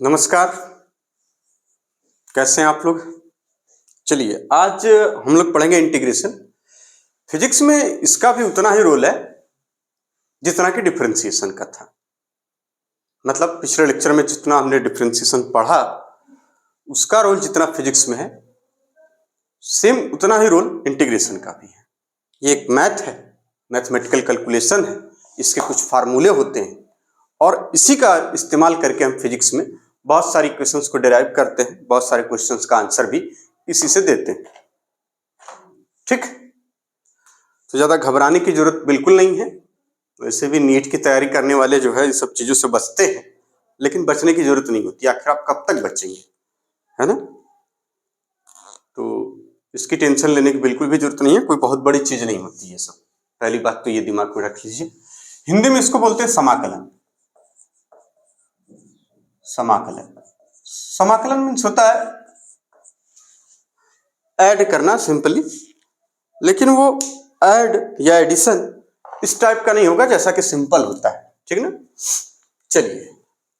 नमस्कार। कैसे हैं आप लोग? चलिए आज हम लोग पढ़ेंगे इंटीग्रेशन। फिजिक्स में इसका भी उतना ही रोल है जितना कि डिफरेंशिएशन का था। मतलब पिछले लेक्चर में जितना हमने डिफरेंशिएशन पढ़ा उसका रोल जितना फिजिक्स में है, सेम उतना ही रोल इंटीग्रेशन का भी है। ये एक मैथ है, मैथमेटिकल कैलकुलेशन है, इसके कुछ फार्मूले होते हैं और इसी का इस्तेमाल करके हम फिजिक्स में बहुत सारी क्वेश्चंस को डिराइव करते हैं, बहुत सारे क्वेश्चंस का आंसर भी इसी से देते हैं। ठीक, तो ज्यादा घबराने की जरूरत बिल्कुल नहीं है। वैसे भी नीट की तैयारी करने वाले जो है इस सब चीजों से बचते हैं, लेकिन बचने की जरूरत नहीं होती। आखिर आप कब तक बचेंगे, है ना? तो इसकी टेंशन लेने की बिल्कुल भी जरूरत नहीं है, कोई बहुत बड़ी चीज नहीं होती ये सब। पहली बात तो ये दिमाग में रख लीजिए। हिंदी में इसको बोलते हैं समाकलन। समाकलन समाकलन मीन्स होता है ऐड करना सिंपली, लेकिन वो ऐड या एडिशन इस टाइप का नहीं होगा जैसा कि सिंपल होता है। ठीक ना? चलिए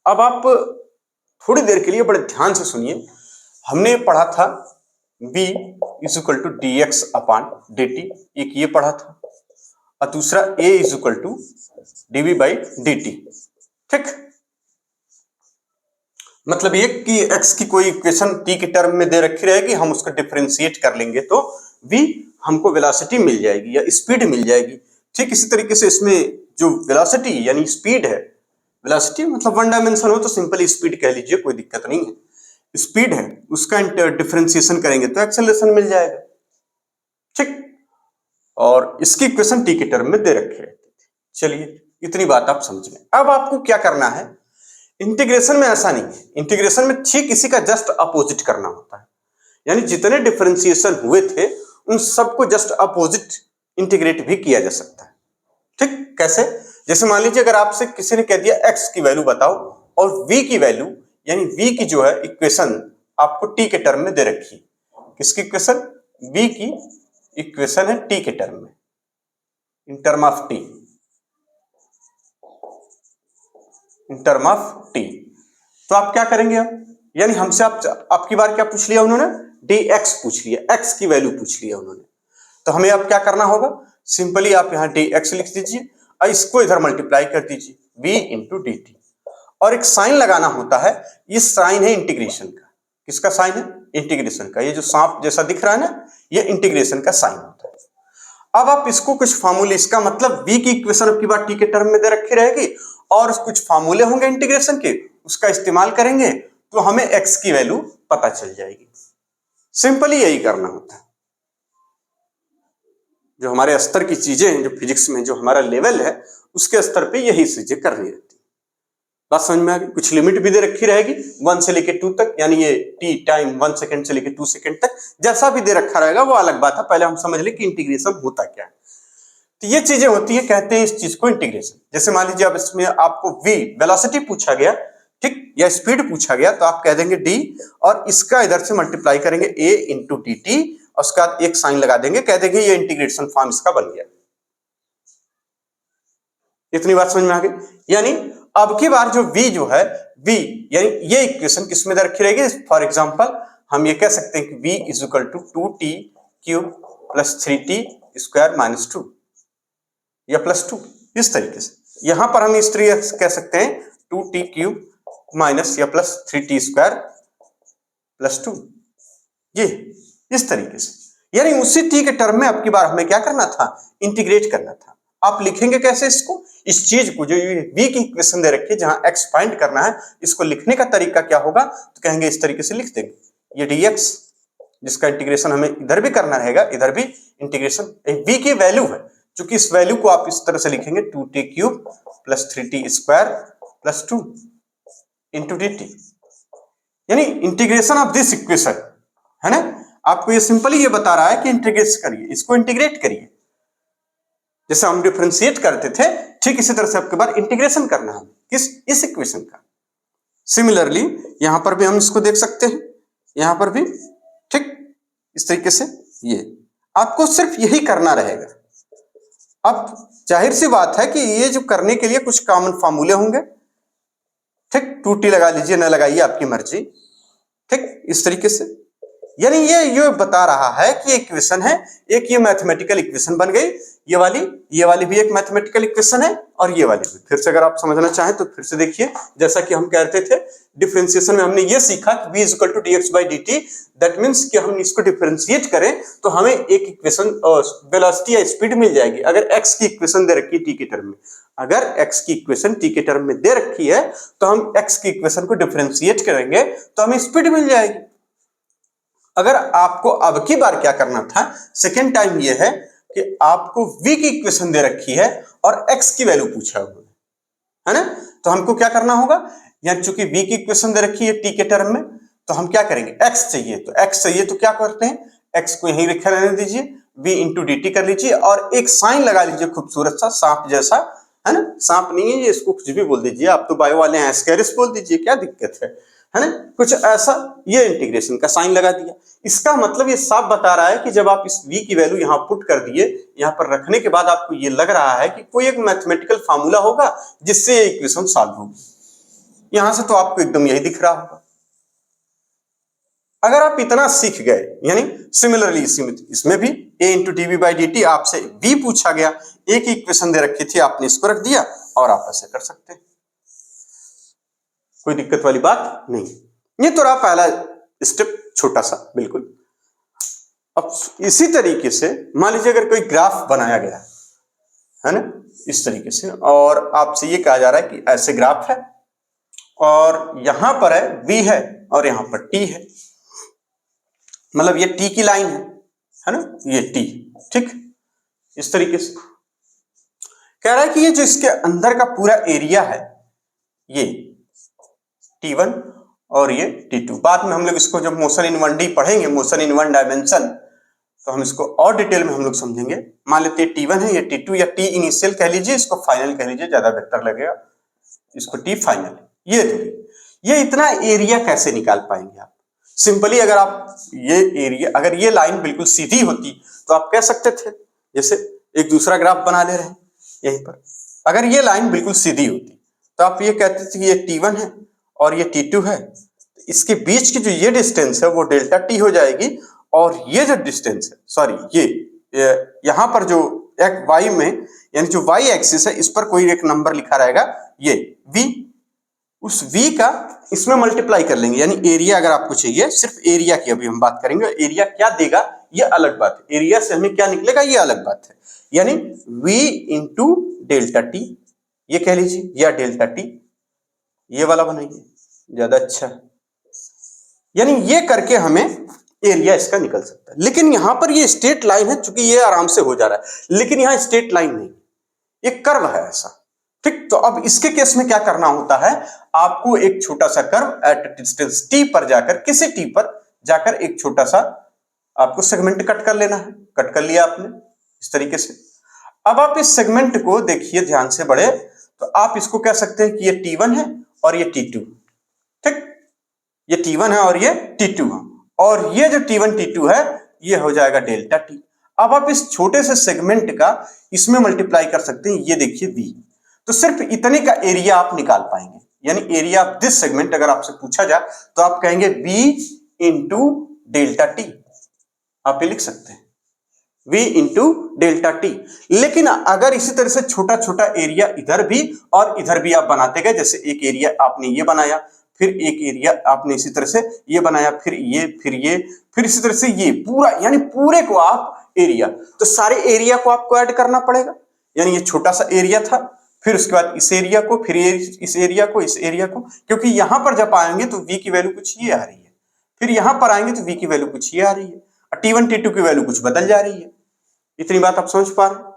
अब आप थोड़ी देर के लिए बड़े ध्यान से सुनिए। हमने पढ़ा था v is equal to D X upon D T, एक ये पढ़ा था, और दूसरा a is equal to DV by D T. ठीक, मतलब ये कि x की कोई इक्वेशन t के टर्म में दे रखी रहेगी, हम उसको डिफरेंशिएट कर लेंगे तो v हमको वेलोसिटी मिल जाएगी या स्पीड मिल जाएगी। ठीक इसी तरीके से इसमें जो वेलोसिटी यानी स्पीड है, वेलोसिटी मतलब वन डायमेंशन हो तो सिंपली स्पीड कह लीजिए, कोई दिक्कत नहीं है। स्पीड है उसका डिफरेंशिएशन करेंगे तो एक्सेलरेशन मिल जाएगा। ठीक, और इसकी इक्वेशन t के टर्म में दे रखी रहती थी। चलिए इतनी बात आप समझ गए। अब आपको क्या करना है, इंटीग्रेशन में ऐसा नहीं है। इंटीग्रेशन में ठीक इसी का जस्ट अपोजिट करना होता है, यानी जितने डिफरेंशिएशन हुए थे उन सबको जस्ट अपोजिट इंटीग्रेट भी किया जा सकता है। ठीक, कैसे? जैसे मान लीजिए अगर आपसे किसी ने कह दिया x की वैल्यू बताओ और v की वैल्यू यानी v की जो है इक्वेशन आपको t के टर्म में दे रखी है। किसकी इक्वेशन? v की इक्वेशन है t के टर्म में, in term of t, in term of t। तो आप क्या करेंगे? अब यानी हमसे आपकी बार क्या पूछ लिया उन्होंने? dx पूछ लिया, x की वैल्यू पूछ लिया उन्होंने। तो हमें अब क्या करना होगा? सिंपली आप यहां dx लिख दीजिए और इसको इधर मल्टीप्लाई कर दीजिए v इंटू डी टी, और एक साइन लगाना होता है। ये साइन है इंटीग्रेशन का। किसका साइन है? इंटीग्रेशन का। ये जो सांप जैसा दिख रहा है ना, ये इंटीग्रेशन का साइन होता है। अब आप इसको कुछ फार्मूले, इसका मतलब v की इक्वेशन अब की बार t के टर्म में दे रखी रहेगी और कुछ फार्मूले होंगे इंटीग्रेशन के, उसका इस्तेमाल करेंगे तो हमें x की वैल्यू पता चल जाएगी। सिंपली यही करना होता है। जो हमारे स्तर की चीजें हैं, जो फिजिक्स में जो हमारा लेवल है उसके स्तर पे यही चीजें करनी रहती है। बात समझ में आ गई? कुछ लिमिट भी दे रखी रहेगी 1 से लेके 2 तक, यानी ये t टाइम 1 सेकंड से लेके 2 सेकंड तक जैसा भी दे रखा रहेगा वो अलग बात है। पहले हम समझ लें कि इंटीग्रेशन होता क्या है। तो ये चीजें होती है, कहते हैं इस चीज को इंटीग्रेशन। जैसे मान लीजिए अब इसमें आपको v वेलोसिटी पूछा गया, ठीक, या स्पीड पूछा गया, तो आप कह देंगे d और इसका इधर से मल्टीप्लाई करेंगे a इंटू डी टी और उसके बाद एक साइन लगा देंगे, कह देंगे ये इंटीग्रेशन फॉर्म इसका बन गया। इतनी बात समझ में आ गई? यानी अब की बार जो v जो है, v यानी ये इक्वेशन किसमें दे रखी रहेगी? फॉर एग्जांपल हम ये कह सकते हैं कि v is equal to 2t cube plus 3t square minus 2 या प्लस 2, इस तरीके से। यहां पर हम इस तरीके से कह सकते हैं 2t क्यूब माइनस या प्लस 3t स्क्वायर प्लस 2, ये इस तरीके से। यानी उसी t के टर्म में अब की बार हमें क्या करना था? इंटीग्रेट करना था। आप लिखेंगे कैसे इसको? इस चीज को जो v की इक्वेशन दे रखी है जहां x फाइंड करना है, इसको लिखने का तरीका क्या होगा? तो कहेंगे इस तरीके से लिख देंगे, ये dx जिसका इंटीग्रेशन हमें इधर भी करना रहेगा, इधर भी इंटीग्रेशन, v की वैल्यू है, क्योंकि इस वैल्यू को आप इस तरह से लिखेंगे 2t cube plus 3t square plus 2 into D T, यानी इंटीग्रेशन ऑफ दिस इक्वेशन, है ना? आपको ये सिंपली ये बता रहा है कि इंटीग्रेट करिए, इसको इंटीग्रेट करिए। जैसे हम डिफरेंशिएट करते थे ठीक इसी तरह से आपके बार इंटीग्रेशन करना है किस? इस इक्वेशन का। सिमिलरली यहां पर भी हम इसको देख सकते हैं, यहां पर भी ठीक इस तरीके से। ये आपको सिर्फ यही करना रहेगा। अब जाहिर सी बात है कि ये जो करने के लिए कुछ कॉमन फार्मूले होंगे, ठीक, 2t लगा लीजिए, ना लगाइए, आपकी मर्जी। ठीक, इस तरीके से यानी ये बता रहा है कि इक्वेशन है एक, ये मैथमेटिकल इक्वेशन बन गई, ये वाली भी एक मैथमेटिकल इक्वेशन है, और ये वाली भी। फिर से अगर आप समझना चाहें तो फिर से देखिए, जैसा कि हम कहते थे डिफरेंशिएशन में हमने ये सीखा कि v equal to dx by dt, that means कि हम इसको डिफरेंशिएट करें तो हमें एक इक्वेशन वेलोसिटी या स्पीड मिल जाएगी। अगर x की इक्वेशन दे रखी है t के टर्म में, अगर x की इक्वेशन t के टर्म में दे रखी है तो हम x की इक्वेशन को डिफरेंशिएट करेंगे तो हमें स्पीड मिल जाएगी। अगर आपको अब की बार क्या करना था, सेकेंड टाइम ये है कि आपको v की इक्वेशन दे रखी है और x की वैल्यू पूछा हुआ है ना, तो हमको क्या करना होगा, यानी चूंकि v की इक्वेशन दे रखी है t के टर्म में, तो हम क्या करेंगे, x चाहिए तो क्या करते हैं, x को यहीं लिखा रहने दीजिए, v इंटू डी टी कर लीजिए और एक साइन लगा लीजिए खूबसूरत सा सांप जैसा, है ना, सांप नहीं है ये, इसको कुछ भी बोल दीजिए, आप तो बायो वाले हैं, एस्केरिस बोल दीजिए, क्या दिक्कत है ना, कुछ ऐसा, ये इंटीग्रेशन का साइन लगा दिया। इसका मतलब ये साफ बता रहा है कि जब आप इस v की वैल्यू यहां पुट कर दिए, यहां पर रखने के बाद आपको ये लग रहा है कि कोई एक मैथमेटिकल फार्मूला होगा जिससे ये इक्वेशन सॉल्व होगी। यहां से तो आपको एकदम यही दिख रहा होगा। अगर आप इतना सीख गए, यानी सिमिलरली इसमें भी a into D V by D T, आपसे v पूछा गया, एक इक्वेशन दे रखी थी, आपने इसको रख दिया और आप ऐसे कर सकते हैं, कोई दिक्कत वाली बात नहीं। ये तो रहा पहला स्टेप, छोटा सा बिल्कुल। अब इसी तरीके से मान लीजिए अगर कोई ग्राफ बनाया गया है ना, इस तरीके से, और आपसे ये कहा जा रहा है कि ऐसे ग्राफ है और यहां पर है v है और यहां पर t है, मतलब ये t की लाइन है ना, ये t, ठीक, इस तरीके से कह रहा है कि ये जो इसके अंदर का पूरा एरिया है ये T1 और ये T2। बाद में हम लोग इसको जब मोशन इन 1D पढ़ेंगे, मोशन इन 1 डायमेंशन, तो हम इसको और डिटेल में हम लोग समझेंगे। मान लेते हैं T1 है, ये T2 या T इनिशियल कह लीजिए, इसको फाइनल कह लीजिए, ज्यादा बेहतर लगेगा, इसको T फाइनल। ये दूरी, ये इतना एरिया कैसे निकाल पाएंगे आप? सिंपली अगर आप ये एरिया, अगर ये लाइन बिल्कुल सीधी होती तो आप कह सकते थे, जैसे एक दूसरा ग्राफ बना ले रहे हैं यहीं पर, अगर ये लाइन बिल्कुल सीधी होती तो आप ये कहते थे कि ये T1 है और ये T2 है, इसके बीच की जो ये डिस्टेंस है वो डेल्टा T हो जाएगी, और ये जो डिस्टेंस है, सॉरी ये यहां पर जो एक y में, यानी जो y एक्सिस है, इस पर कोई एक नंबर लिखा रहेगा, ये v, उस v का इसमें मल्टीप्लाई कर लेंगे, यानी एरिया अगर आपको चाहिए, सिर्फ एरिया की अभी हम बात करेंगे, एरिया क्या देगा ये अलग बात है, एरिया से हमें क्या निकलेगा ये अलग बात है, यानी v इंटू डेल्टा टी, ये कह लीजिए, या डेल्टा टी, ये वाला बनाइए ज्यादा अच्छा है, यानी ये करके हमें एरिया इसका निकल सकता है। लेकिन यहां पर ये स्ट्रेट लाइन है, चूंकि ये आराम से हो जा रहा है, लेकिन यहां स्ट्रेट लाइन नहीं, ये कर्व है ऐसा, ठीक। तो अब इसके केस में क्या करना होता है, आपको एक छोटा सा कर्व एट डिस्टेंस t पर जाकर, किसी t पर जाकर एक छोटा सा आपको सेगमेंट कट कर लेना है, कट कर लिया आपने इस तरीके से। अब आप इस सेगमेंट को देखिए ध्यान से बड़े, तो आप इसको कह सकते हैं कि ये T1 है और ये T2, ठीक, ये T1 है और ये T2 है, और ये जो T1 T2 है ये हो जाएगा डेल्टा T। अब आप इस छोटे से सेगमेंट का इसमें मल्टीप्लाई कर सकते हैं, ये देखिए V, तो सिर्फ इतने का एरिया आप निकाल पाएंगे, यानी एरिया ऑफ दिस सेगमेंट अगर आपसे पूछा जाए तो आप कहेंगे V इंटू डेल्टा T, आप ये लिख सकते हैं V इंटू डेल्टा T। लेकिन अगर इसी तरह से छोटा छोटा एरिया इधर भी और इधर भी आप बनाते गए, जैसे एक एरिया आपने ये बनाया, फिर एक एरिया आपने इसी तरह से ये बनाया, फिर ये, फिर इसी तरह से ये पूरा, यानी पूरे को आप एरिया, तो सारे एरिया को आपको ऐड करना पड़ेगा, यानी ये छोटा सा एरिया था, फिर उसके बाद इस एरिया को, फिर इस एरिया को, इस एरिया को, क्योंकि यहां पर जब आएंगे तो V की वैल्यू कुछ ये आ रही है, फिर यहां पर आएंगे तो V की वैल्यू कुछ ये आ रही है, T1 T2 की वैल्यू कुछ बदल जा रही है। इतनी बात आप समझ पा रहे हैं?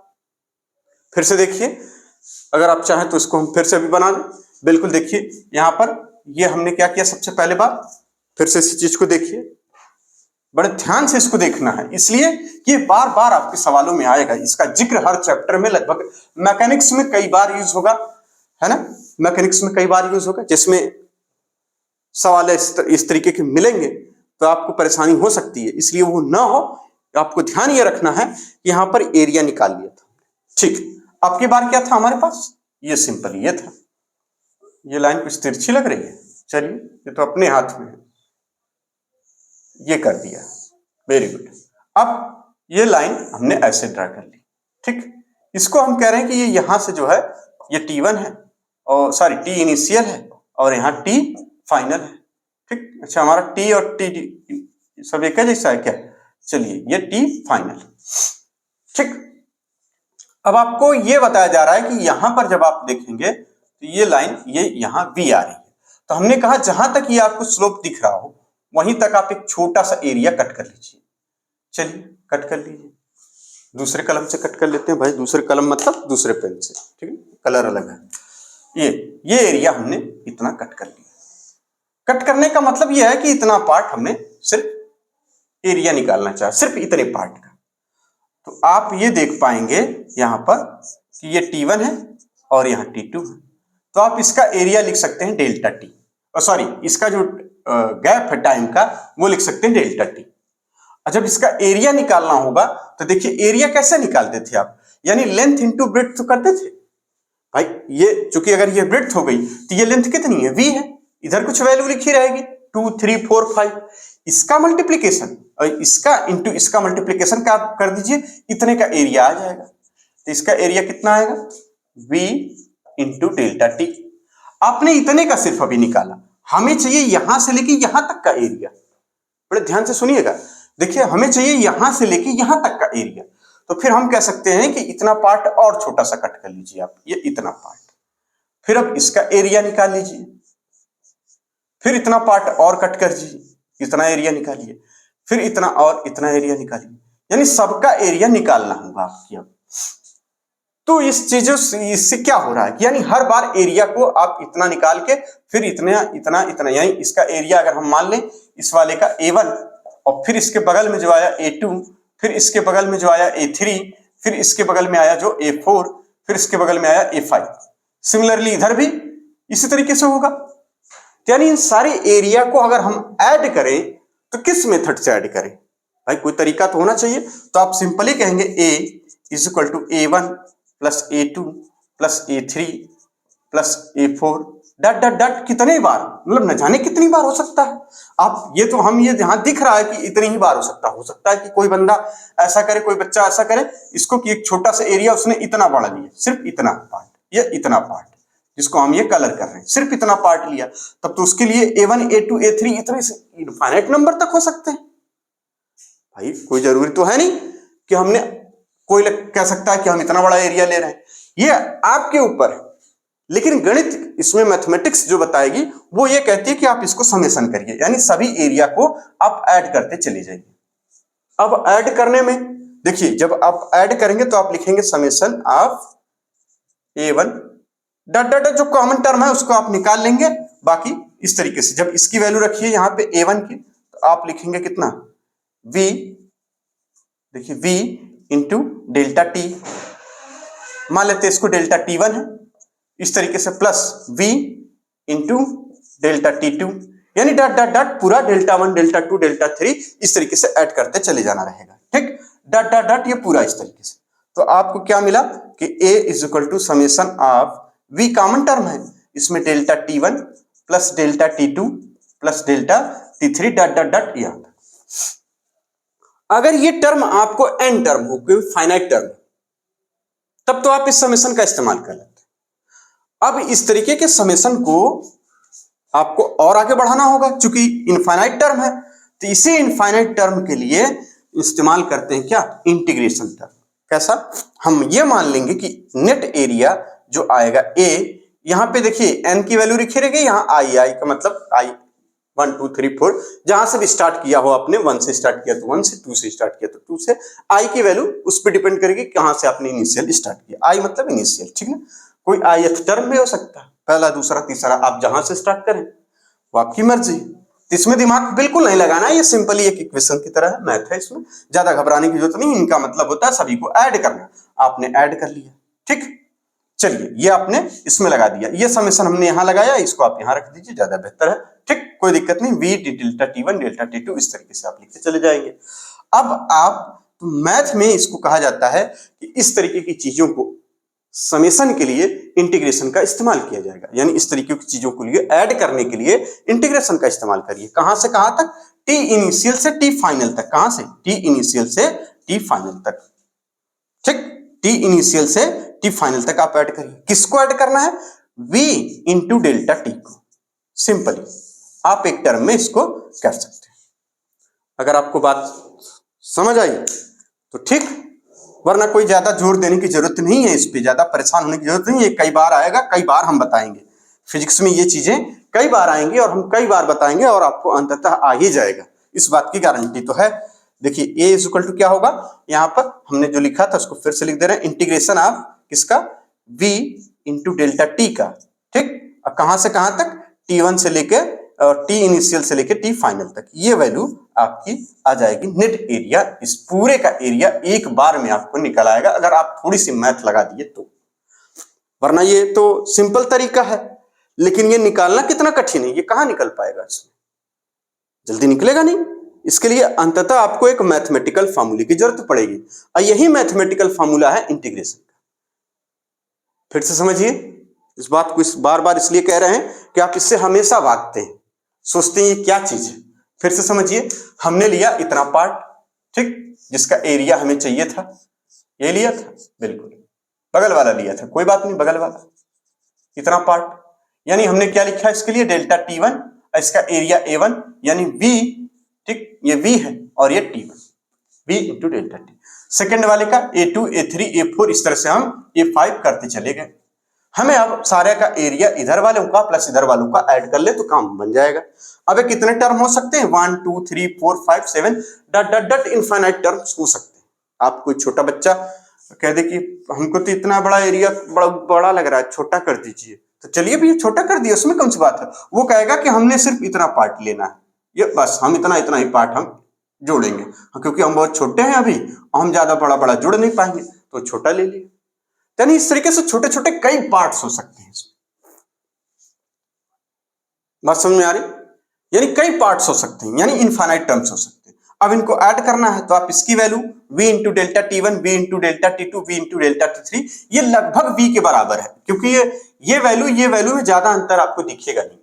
फिर से देखिए, अगर आप चाहें तो इसको हम फिर से भी बना दें, बिल्कुल देखिए यहां पर ये हमने क्या किया, सबसे पहले बार फिर से इस चीज को देखिए, बड़े ध्यान से इसको देखना है, इसलिए कि बार बार आपके सवालों में आएगा, इसका जिक्र हर चैप्टर में, लगभग मैकेनिक्स में कई बार यूज होगा, है ना, मैकेनिक्स में कई बार यूज होगा, जिसमें सवाल इस तरीके के मिलेंगे तो आपको परेशानी हो सकती है, इसलिए वो ना हो, आपको ध्यान ये रखना है कि यहां पर एरिया निकाल लिया था, ठीक। अब की बार क्या था हमारे पास, ये सिंपल ये था, ये लाइन कुछ तिरछी लग रही है, चलिए ये तो अपने हाथ में है, ये कर दिया, वेरी गुड। अब ये लाइन हमने ऐसे ड्रा कर ली, ठीक। इसको हम कह रहे हैं कि ये यहां से जो है ये T1 है, और सॉरी T इनिशियल है और यहाँ T फाइनल है, ठीक। अच्छा, हमारा T और T सब एक जैसा है क्या? चलिए ये T फाइनल, ठीक। अब आपको ये बताया जा रहा है कि यहां पर जब आप देखेंगे तो ये लाइन ये यहां V आ रही है, तो हमने कहा जहां तक ये आपको स्लोप दिख रहा हो वहीं तक आप एक छोटा सा एरिया कट कर लीजिए। चलिए कट कर लीजिए, दूसरे कलम से कट कर लेते हैं भाई, दूसरे कलम मतलब दूसरे पेन से, ठीक है, कलर अलग है। ये एरिया हमने इतना कट कर लिया। कट करने का मतलब ये है कि इतना पार्ट हमने सिर्फ एरिया निकालना चाहा, सिर्फ इतने पार्ट का। तो आप ये देख पाएंगे यहां पर कि ये T1 है और यहाँ T2 है, तो आप इसका एरिया लिख सकते हैं डेल्टा टी, और सॉरी इसका जो गैप है टाइम का वो लिख सकते हैं डेल्टा टी। जब इसका एरिया निकालना होगा तो देखिए एरिया कैसे निकालते थे आप, यानी लेंथ इंटू ब्रेड्थ तो करते थे भाई। ये चूंकि अगर ये ब्रेड्थ हो गई तो ये लेंथ कितनी है? V है, इधर कुछ वैल्यू लिखी रहेगी 2 3 4 5, इसका मल्टीप्लीकेशन और इसका इंटू इसका मल्टीप्लीकेशन का आप कर दीजिए, इतने का एरिया आ जाएगा। तो इसका एरिया कितना आएगा? V into delta T. आपने इतने का सिर्फ अभी निकाला, हमें चाहिए यहां से लेके यहां तक का एरिया। बड़े ध्यान से सुनिएगा, देखिए हमें चाहिए यहां से लेके यहां तक का एरिया, तो फिर हम कह सकते हैं कि इतना पार्ट और छोटा सा कट कर लीजिए आप, ये इतना पार्ट। फिर अब इसका एरिया निकाल लीजिए, फिर इतना पार्ट और कट कर दीजिए, इतना एरिया निकालिए, फिर इतना और इतना एरिया निकालिए, यानी सबका एरिया निकालना होगा आपकी। अब तो इस चीजों से इससे क्या हो रहा है, यानी हर बार एरिया को आप इतना निकाल के फिर इतना इतना इतना, यानी इसका एरिया अगर हम मान लें इस वाले का A1, और फिर इसके बगल में जो आया A2, फिर इसके बगल में जो आया A3, फिर इसके बगल में आया जो A4, फिर इसके बगल में आया A5। सिमिलरली इधर भी इसी तरीके से होगा। यानी इन सारे एरिया को अगर हम ऐड करें तो किस मेथड से ऐड करें भाई? कोई तरीका तो होना चाहिए। तो आप सिंपली कहेंगे A is equal to A1 plus A2 plus A3 plus A4 dot dot dot, कितने बार, मतलब न जाने कितनी बार हो सकता है। आप ये तो हम ये यहां दिख रहा है कि इतनी ही बार हो सकता है कि कोई बंदा ऐसा करे, कोई बच्चा ऐसा करे इसको कि एक छोटा सा एरिया उसने इतना बड़ा लिया, सिर्फ इतना पार्ट, ये इतना पार्ट जिसको हम ये कलर कर रहे हैं, सिर्फ इतना पार्ट लिया, तब तो उसके लिए A1 A2 A3 इतने इनफाइनाइट नंबर तक हो सकते हैं भाई। कोई जरूरी तो है नहीं कि हमने, कोई कह सकता है कि हम इतना बड़ा एरिया ले रहे हैं, ये आपके ऊपर है। लेकिन गणित इसमें मैथमेटिक्स जो बताएगी वो ये कहती है कि आप इसको समेशन करिए, यानी सभी एरिया को आप ऐड करते चले जाइए। अब ऐड करने में देखिए, जब आप ऐड करेंगे तो आप लिखेंगे समेशन ऑफ A1 डट डट, जो कॉमन टर्म है उसको आप निकाल लेंगे। बाकी इस तरीके से जब इसकी वैल्यू रखिए यहाँ पे A1 की, तो आप लिखेंगे कितना? V, देखिए V इंटू डेल्टा टी, मान लेते हैं इसको डेल्टा T1 है, इस तरीके से plus V into delta T2, यानी डट डट डट पूरा डेल्टा 1 डेल्टा 2 डेल्टा 3 इस तरीके से ऐड करते चले जाना रहेगा, ठीक। डट डट डट ये पूरा इस तरीके से। तो आपको क्या मिला कि A is equal to summation of V, common term है इसमें, delta T1 plus delta T2 plus delta T3 dot dot dot यहां। अगर ये टर्म आपको n टर्म हो, कोई फाइनाइट टर्म, तब तो आप इस समेशन का इस्तेमाल कर लेते हैं। अब इस तरीके के समेशन को आपको और आगे बढ़ाना होगा, क्योंकि इनफाइनाइट टर्म है, तो इसी इनफाइनाइट टर्म के लिए इस्तेमाल करते हैं क्या? Integration term. कैसा? हम ये मान लेंगे कि नेट एरिया जो आएगा A, यहां पे देखिए n की वैल्यू लिखी रहेगी, यहां I का मतलब I 1 2 3 4, जहां से भी स्टार्ट किया हो आपने, 1 से स्टार्ट किया तो 1 से, 2 से स्टार्ट किया तो 2 से, I की वैल्यू उस पर डिपेंड करेगी कहां से आपने इनिशियल स्टार्ट किया। I मतलब इनिशियल, ठीक है। कोई ith टर्म भी हो सकता है, पहला दूसरा तीसरा, आप जहां से स्टार्ट करें वो आपकी मर्जी। तो इसमें दिमाग बिल्कुल नहीं लगाना है, ये सिंपली एक इक्वेशन की तरह है, मैथ है, इसमें ज्यादा घबराने की जरूरत नहीं। इनका मतलब होता है सभी को ऐड करना, आपने ऐड कर लिया, ठीक। चलिए ये आपने इसमें लगा दिया, ये समेशन हमने यहां लगाया, इसको आप यहां रख दीजिए, ज्यादा बेहतर है, ठीक, कोई दिक्कत नहीं। V delta T1 delta T2 इस तरीके से आप लिखते चले जाएंगे। अब आप मैथ में इसको कहा जाता है कि इस तरीके की चीजों को समेशन के लिए इंटीग्रेशन का इस्तेमाल किया जाएगा, यानी इस तरीके की चीजों को लिए ऐड करने के लिए इंटीग्रेशन का इस्तेमाल करिए। कहां से कहां तक? टी इनिशियल से टी फाइनल तक। कहां से? टी इनिशियल से टी फाइनल तक। ठीक, टी इनिशियल से टी फाइनल तक आप ऐड करिए। किसको ऐड करना है? v इंटू डेल्टा टी को। सिंपली आप एक टर्म में इसको कर सकते हैं। अगर आपको बात समझ आई तो ठीक, वरना कोई ज्यादा जोर देने की जरूरत नहीं है, इस पे ज्यादा परेशान होने की जरूरत नहीं है। कई बार आएगा, कई बार हम बताएंगे। फिजिक्स में ये चीजें कई बार आएंगी और हम कई बार बताएंगे और आपको अंततः आ ही जाएगा, इस बात की गारंटी तो है। देखिए a इज इक्वल टू क्या होगा, यहाँ पर हमने जो लिखा था उसको फिर से लिख दे रहे हैं, इंटीग्रेशन ऑफ किसका? v इंटू डेल्टा टी का। ठीक, और कहां से कहां तक? t1 से लेके टी इनिशियल से लेके टी फाइनल तक। ये वैल्यू आपकी आ जाएगी नेट एरिया। इस पूरे का एरिया एक बार में आपको निकल आएगा अगर आप थोड़ी सी मैथ लगा दिए तो, वरना ये तो सिंपल तरीका है, लेकिन ये निकालना कितना कठिन है। ये कहां निकल पाएगा, इसमें जल्दी निकलेगा नहीं। इसके लिए अंततः आपको एक मैथमेटिकल फार्मूले की जरूरत पड़ेगी, और यही मैथमेटिकल फार्मूला है इंटीग्रेशन का। फिर से समझिए इस बात को, इस बार बार इसलिए कह रहे हैं कि आप इससे हमेशा भागते हैं, सोचते हैं ये क्या चीज है। फिर से समझिए, हमने लिया इतना पार्ट, ठीक, जिसका एरिया हमें चाहिए था, ये लिया था, बिल्कुल बगल वाला लिया था, कोई बात नहीं, बगल वाला इतना पार्ट, यानी हमने क्या लिखा इसके लिए? डेल्टा T1, इसका एरिया A1 यानी V, ठीक, ये V है और ये T1, V into delta T. Second वाले का A2, A3, A4, इस तरह से हम A5 करते चले गए। हमें अब सारे का एरिया इधर वालों का प्लस इधर वालों का ऐड कर ले तो काम बन जाएगा। अब कितने टर्म हो सकते हैं? 1 2 3 4 5 7 डट डट डट इनफाइनाइट टर्म्स हो सकते हैं। आप कोई छोटा बच्चा कह दे कि हमको तो इतना बड़ा एरिया बड़ा लग रहा है, छोटा कर दीजिए, तो चलिए भी छोटा कर दिया, उसमें कौन सी बात है। वो कहेगा कि हमने सिर्फ इतना पार्ट लेना है, ये बस हम इतना ही पार्ट हम जोड़ेंगे, क्योंकि हम बहुत छोटे हैं अभी, हम ज्यादा बड़ा बड़ा जोड़ नहीं पाएंगे, तो छोटा ले लिए। यानी इस तरीके से छोटे छोटे कई पार्ट्स हो सकते हैं इसमें। बात समझ में आ रही? यानी कई पार्ट्स हो सकते हैं, यानी इनफाइनाइट टर्म्स हो सकते हैं। अब इनको ऐड करना है तो आप इसकी value v into delta T1, v into delta T2, v into delta T3, ये लगभग v के बराबर है, क्योंकि ये वैल्यू में ज्यादा अंतर आपको दिखेगा नहीं,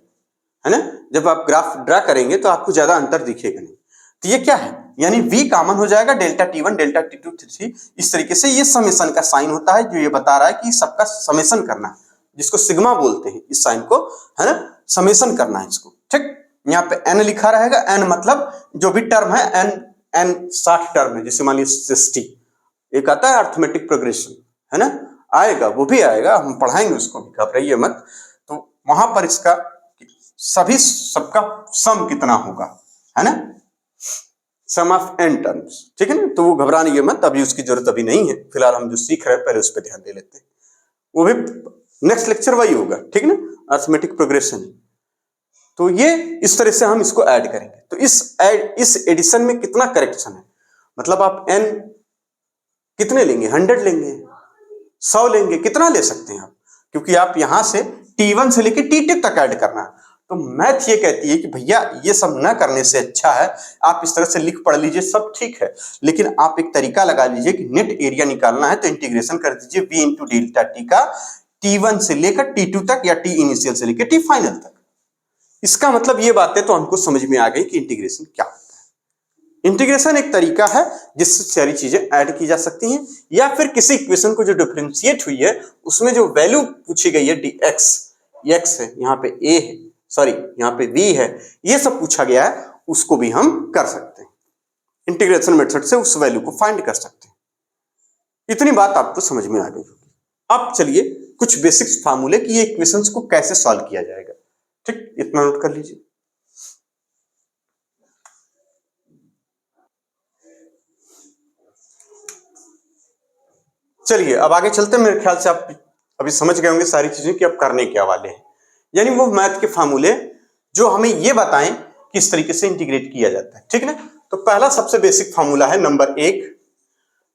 है ना। जब आप ग्राफ ड्रा करेंगे तो आपको ज्यादा अंतर दिखेगा नहीं। तो ये क्या है, यानी v कॉमन हो जाएगा, delta T1, delta T2, T3, इस तरीके से ये समेशन का साइन होता है, जो ये बता रहा है कि सबका समेशन करना है, जिसको सिग्मा बोलते हैं इस साइन को, है ना, समेशन करना है इसको। ठीक, यहाँ पे n लिखा रहेगा, n मतलब जो भी टर्म है, n 60 टर्म है, जैसे मान लीजिए 60, एक आता है अर्थमेटिक प्रोग्रेशन, है ना, आएगा, वो भी आएगा, हम पढ़ाएंगे उसको, घबराइए मत। तो वहां पर इसका सबका सम कितना होगा, है ना, सम ऑफ n टर्म्स, ठीक है ना। तो वो घबराइए मत, अभी उसकी जरूरत अभी नहीं है, फिलहाल हम जो सीख रहे हैं पहले उस पर ध्यान दे लेते हैं, वो भी नेक्स्ट लेक्चर वही होगा, ठीक है ना, अर्थमेटिक प्रोग्रेशन। तो ये इस तरह से हम इसको ऐड करेंगे। तो इस एडिशन में कितना करेक्शन है, मतलब आप n कितने लेंगे? 100 लेंगे, 100 लेंगे, कितना ले सकते हैं आप, क्योंकि आप यहां से T1 से लेके T2 तक ऐड करना है। तो मैथ ये कहती है कि भैया ये सब ना करने से अच्छा है आप इस तरह से लिख पढ़ लीजिए, सब ठीक है, लेकिन आप एक तरीका लगा लीजिए कि नेट एरिया निकालना है तो इंटीग्रेशन कर दीजिए v इंटू डेल्टा टी का T1 से लेकर T2 तक, या T इनिशियल से लेकर T फाइनल तक। इसका मतलब ये बातें तो हमको समझ में आ गई कि इंटीग्रेशन क्या होता है। इंटीग्रेशन एक तरीका है जिससे सारी चीजें ऐड की जा सकती हैं, या फिर किसी इक्वेशन को जो डिफरेंशिएट हुई है उसमें जो वैल्यू पूछी गई है dx, x है, यहाँ पे a है, सॉरी यहाँ पे v है, ये सब पूछा गया है, उसको भी हम कर सकते हैं इंटीग्रेशन मेथड से, उस वैल्यू को फाइंड कर सकते हैं। इतनी बात आपको समझ में आ गई होगी। अब चलिए कुछ बेसिक्स फार्मूले कि ये इक्वेशंस को कैसे सॉल्व किया जाएगा, ठीक, इतना नोट कर लीजिए। चलिए अब आगे चलते हैं। मेरे ख्याल से आप अभी समझ गए होंगे सारी चीजें कि अब करने क्या वाले हैं, यानी वो मैथ के फार्मूले जो हमें ये बताएं कि इस तरीके से इंटीग्रेट किया जाता है, ठीक है ना। तो पहला सबसे बेसिक फार्मूला है नंबर 1,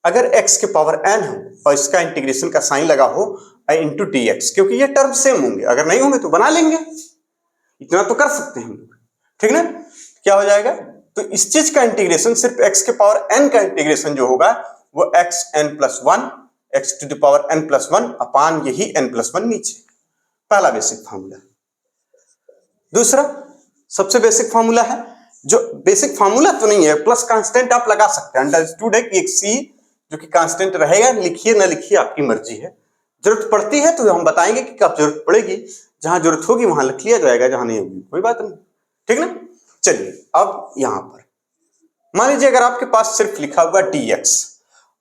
अगर x के पावर n हो और इसका इंटीग्रेशन का साइन लगा हो इंटू dx, क्योंकि ये टर्म सेम होंगे, अगर नहीं होंगे तो बना लेंगे, इतना तो कर सकते हैं हम लोग, ठीक ना। क्या हो जाएगा, तो इस चीज का इंटीग्रेशन सिर्फ x के पावर n का इंटीग्रेशन जो होगा वो xn+1 x to the power n+1 upon यही n+1 नीचे। पहला बेसिक फार्मूला। दूसरा सबसे बेसिक फार्मूला है, जो बेसिक फार्मूला तो नहीं है, प्लस कांस्टेंट आप लगा सकते हैं। अंडरस्टूड है कि एक c जो कि कांस्टेंट रहेगा, लिखिए ना लिखिए आपकी मर्जी है। जरूरत पड़ती है तो हम बताएंगे कि कब जरूरत पड़ेगी, जहां जरूरत होगी वहां लिख लिया जाएगा, जहां नहीं होगी कोई बात नहीं, ठीक ना। चलिए अब यहां पर मान लीजिए अगर आपके पास सिर्फ लिखा हुआ dx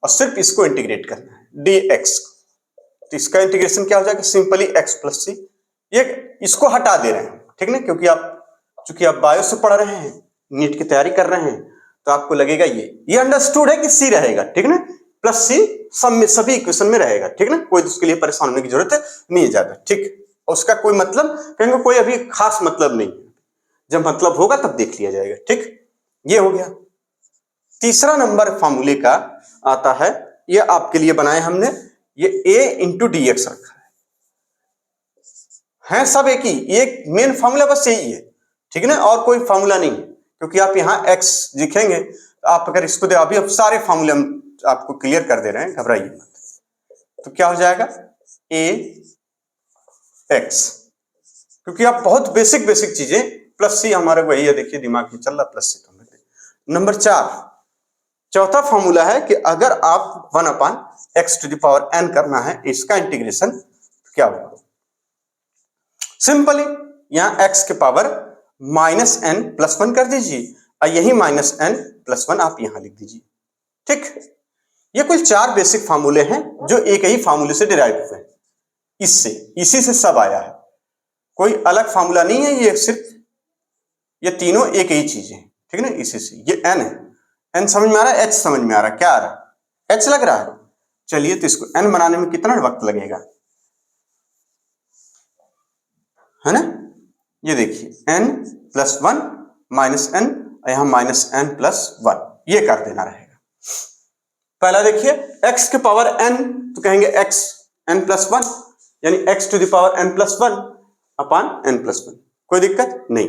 और सिर्फ इसको इंटीग्रेट करना है dx, तो इसका इंटीग्रेशन क्या हो जाएगा, सिंपली x प्लस सी। ये इसको हटा दे रहे हैं, ठीक ना, क्योंकि चूंकि आप बायो से पढ़ रहे हैं, नीट की तैयारी कर रहे हैं, तो आपको लगेगा ये अंडरस्टूड है कि सी रहेगा, ठीक ना, प्लस सी सब में सभी इक्वेशन में रहेगा, ठीक ना, कोई उसके लिए परेशान होने की जरूरत नहीं है ज्यादा, ठीक। उसका कोई मतलब कहेंगे कोई अभी खास मतलब नहीं, जब मतलब होगा तब देख लिया जाएगा, ठीक। ये हो गया। तीसरा नंबर फार्मूले का आता है, ये आपके लिए बनाए हमने, ये a इंटू डी एक्स रखा है सब एक ही, ये मेन फार्मूला बस यही है, ठीक है ना, और कोई फार्मूला नहीं है, क्योंकि आप यहाँ x लिखेंगे, आप अगर इसको दे, अभी अब सारे फार्मूले हम आपको क्लियर कर दे रहे हैं, घबराइए मत। तो क्या हो जाएगा a x, क्योंकि आप बहुत बेसिक चीजें, प्लस सी हमारे वही है, देखिए दिमाग में चल रहा प्लस सी। तो नंबर 4, चौथा फॉर्मूला है कि अगर आप 1 upon x to the power n करना है, इसका इंटीग्रेशन क्या होगा, सिंपली यहां x के पावर -n+1 कर दीजिए और यही -n+1 आप यहां लिख दीजिए, ठीक। ये कुल 4 बेसिक फार्मूले हैं जो एक ही फार्मूले से डिराइव हुए हैं, इसी से सब आया है, कोई अलग फार्मूला नहीं है, ये सिर्फ ये तीनों एक ही चीज है, ठीक है ना। इसी से ये n है, n समझ में आ रहा है, h समझ में आ रहा है, क्या आ रहा है, h लग रहा है। चलिए तो इसको n बनाने में कितना वक्त लगेगा, है ना, ये देखिए n+1 -n, यहां -n+1, ये कर देना रहेगा। पहला देखिए x के पावर n, तो कहेंगे x n+1, यानी x to the power n+1 upon n+1, कोई दिक्कत नहीं।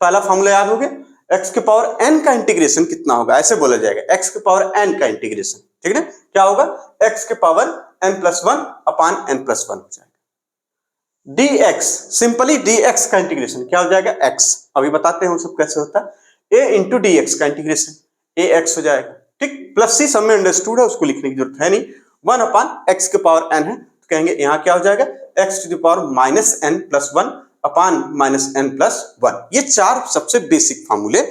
पहला फॉर्मूला याद हो गया, x के पावर n का इंटीग्रेशन कितना होगा, ऐसे बोला जाएगा, x के पावर n का इंटीग्रेशन, ठीक है ना, क्या होगा, x के पावर n+1 अपान n+1 हो जाएगा। dx, सिंपली dx का इंटीग्रेशन क्या हो जाएगा, x, अभी बताते हैं हम सब कैसे होता है, a इंटू dx का इंटीग्रेशन ax हो जाएगा, ठीक। प्लस सी सब में अंडरस्टूड है, उसको लिखने की जरूरत है नहीं। 1 अपान x के पावर n है, तो कहेंगे यहां क्या हो जाएगा, x to the power -n+1 upon -n+1। ये 4 सबसे बेसिक फार्मूले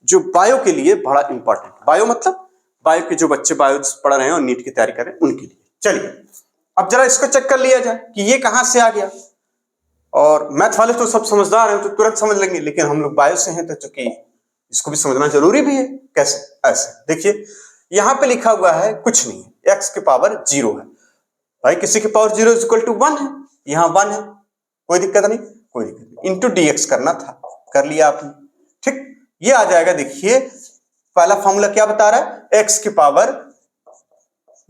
जो बायो के लिए बड़ा इंपॉर्टेंट, बायो मतलब बायो के जो बच्चे बायो पढ़ रहे हैं और नीट की तैयारी कर रहे हैं उनके लिए। चलिए अब जरा इसको चेक कर लिया जाए कि ये कहां से आ गया, और मैथ वाले तो सब समझदार हैं तो तुरंत समझ लेंगे, लेकिन हम लोग बायो से हैं तो चूंकि इसको भी समझना जरूरी भी है। कैसे, ऐसे देखिए यहां पे लिखा हुआ है कुछ नहीं, x के पावर 0 है, भाई किसी के पावर 0 = 1 है, यहां 1 है, कोई दिक्कत नहीं, कोई दिक्कत नहीं, इंटू dx करना था, कर लिया आपने, ठीक। ये आ जाएगा, देखिए पहला फॉर्मूला क्या बता रहा है, x के पावर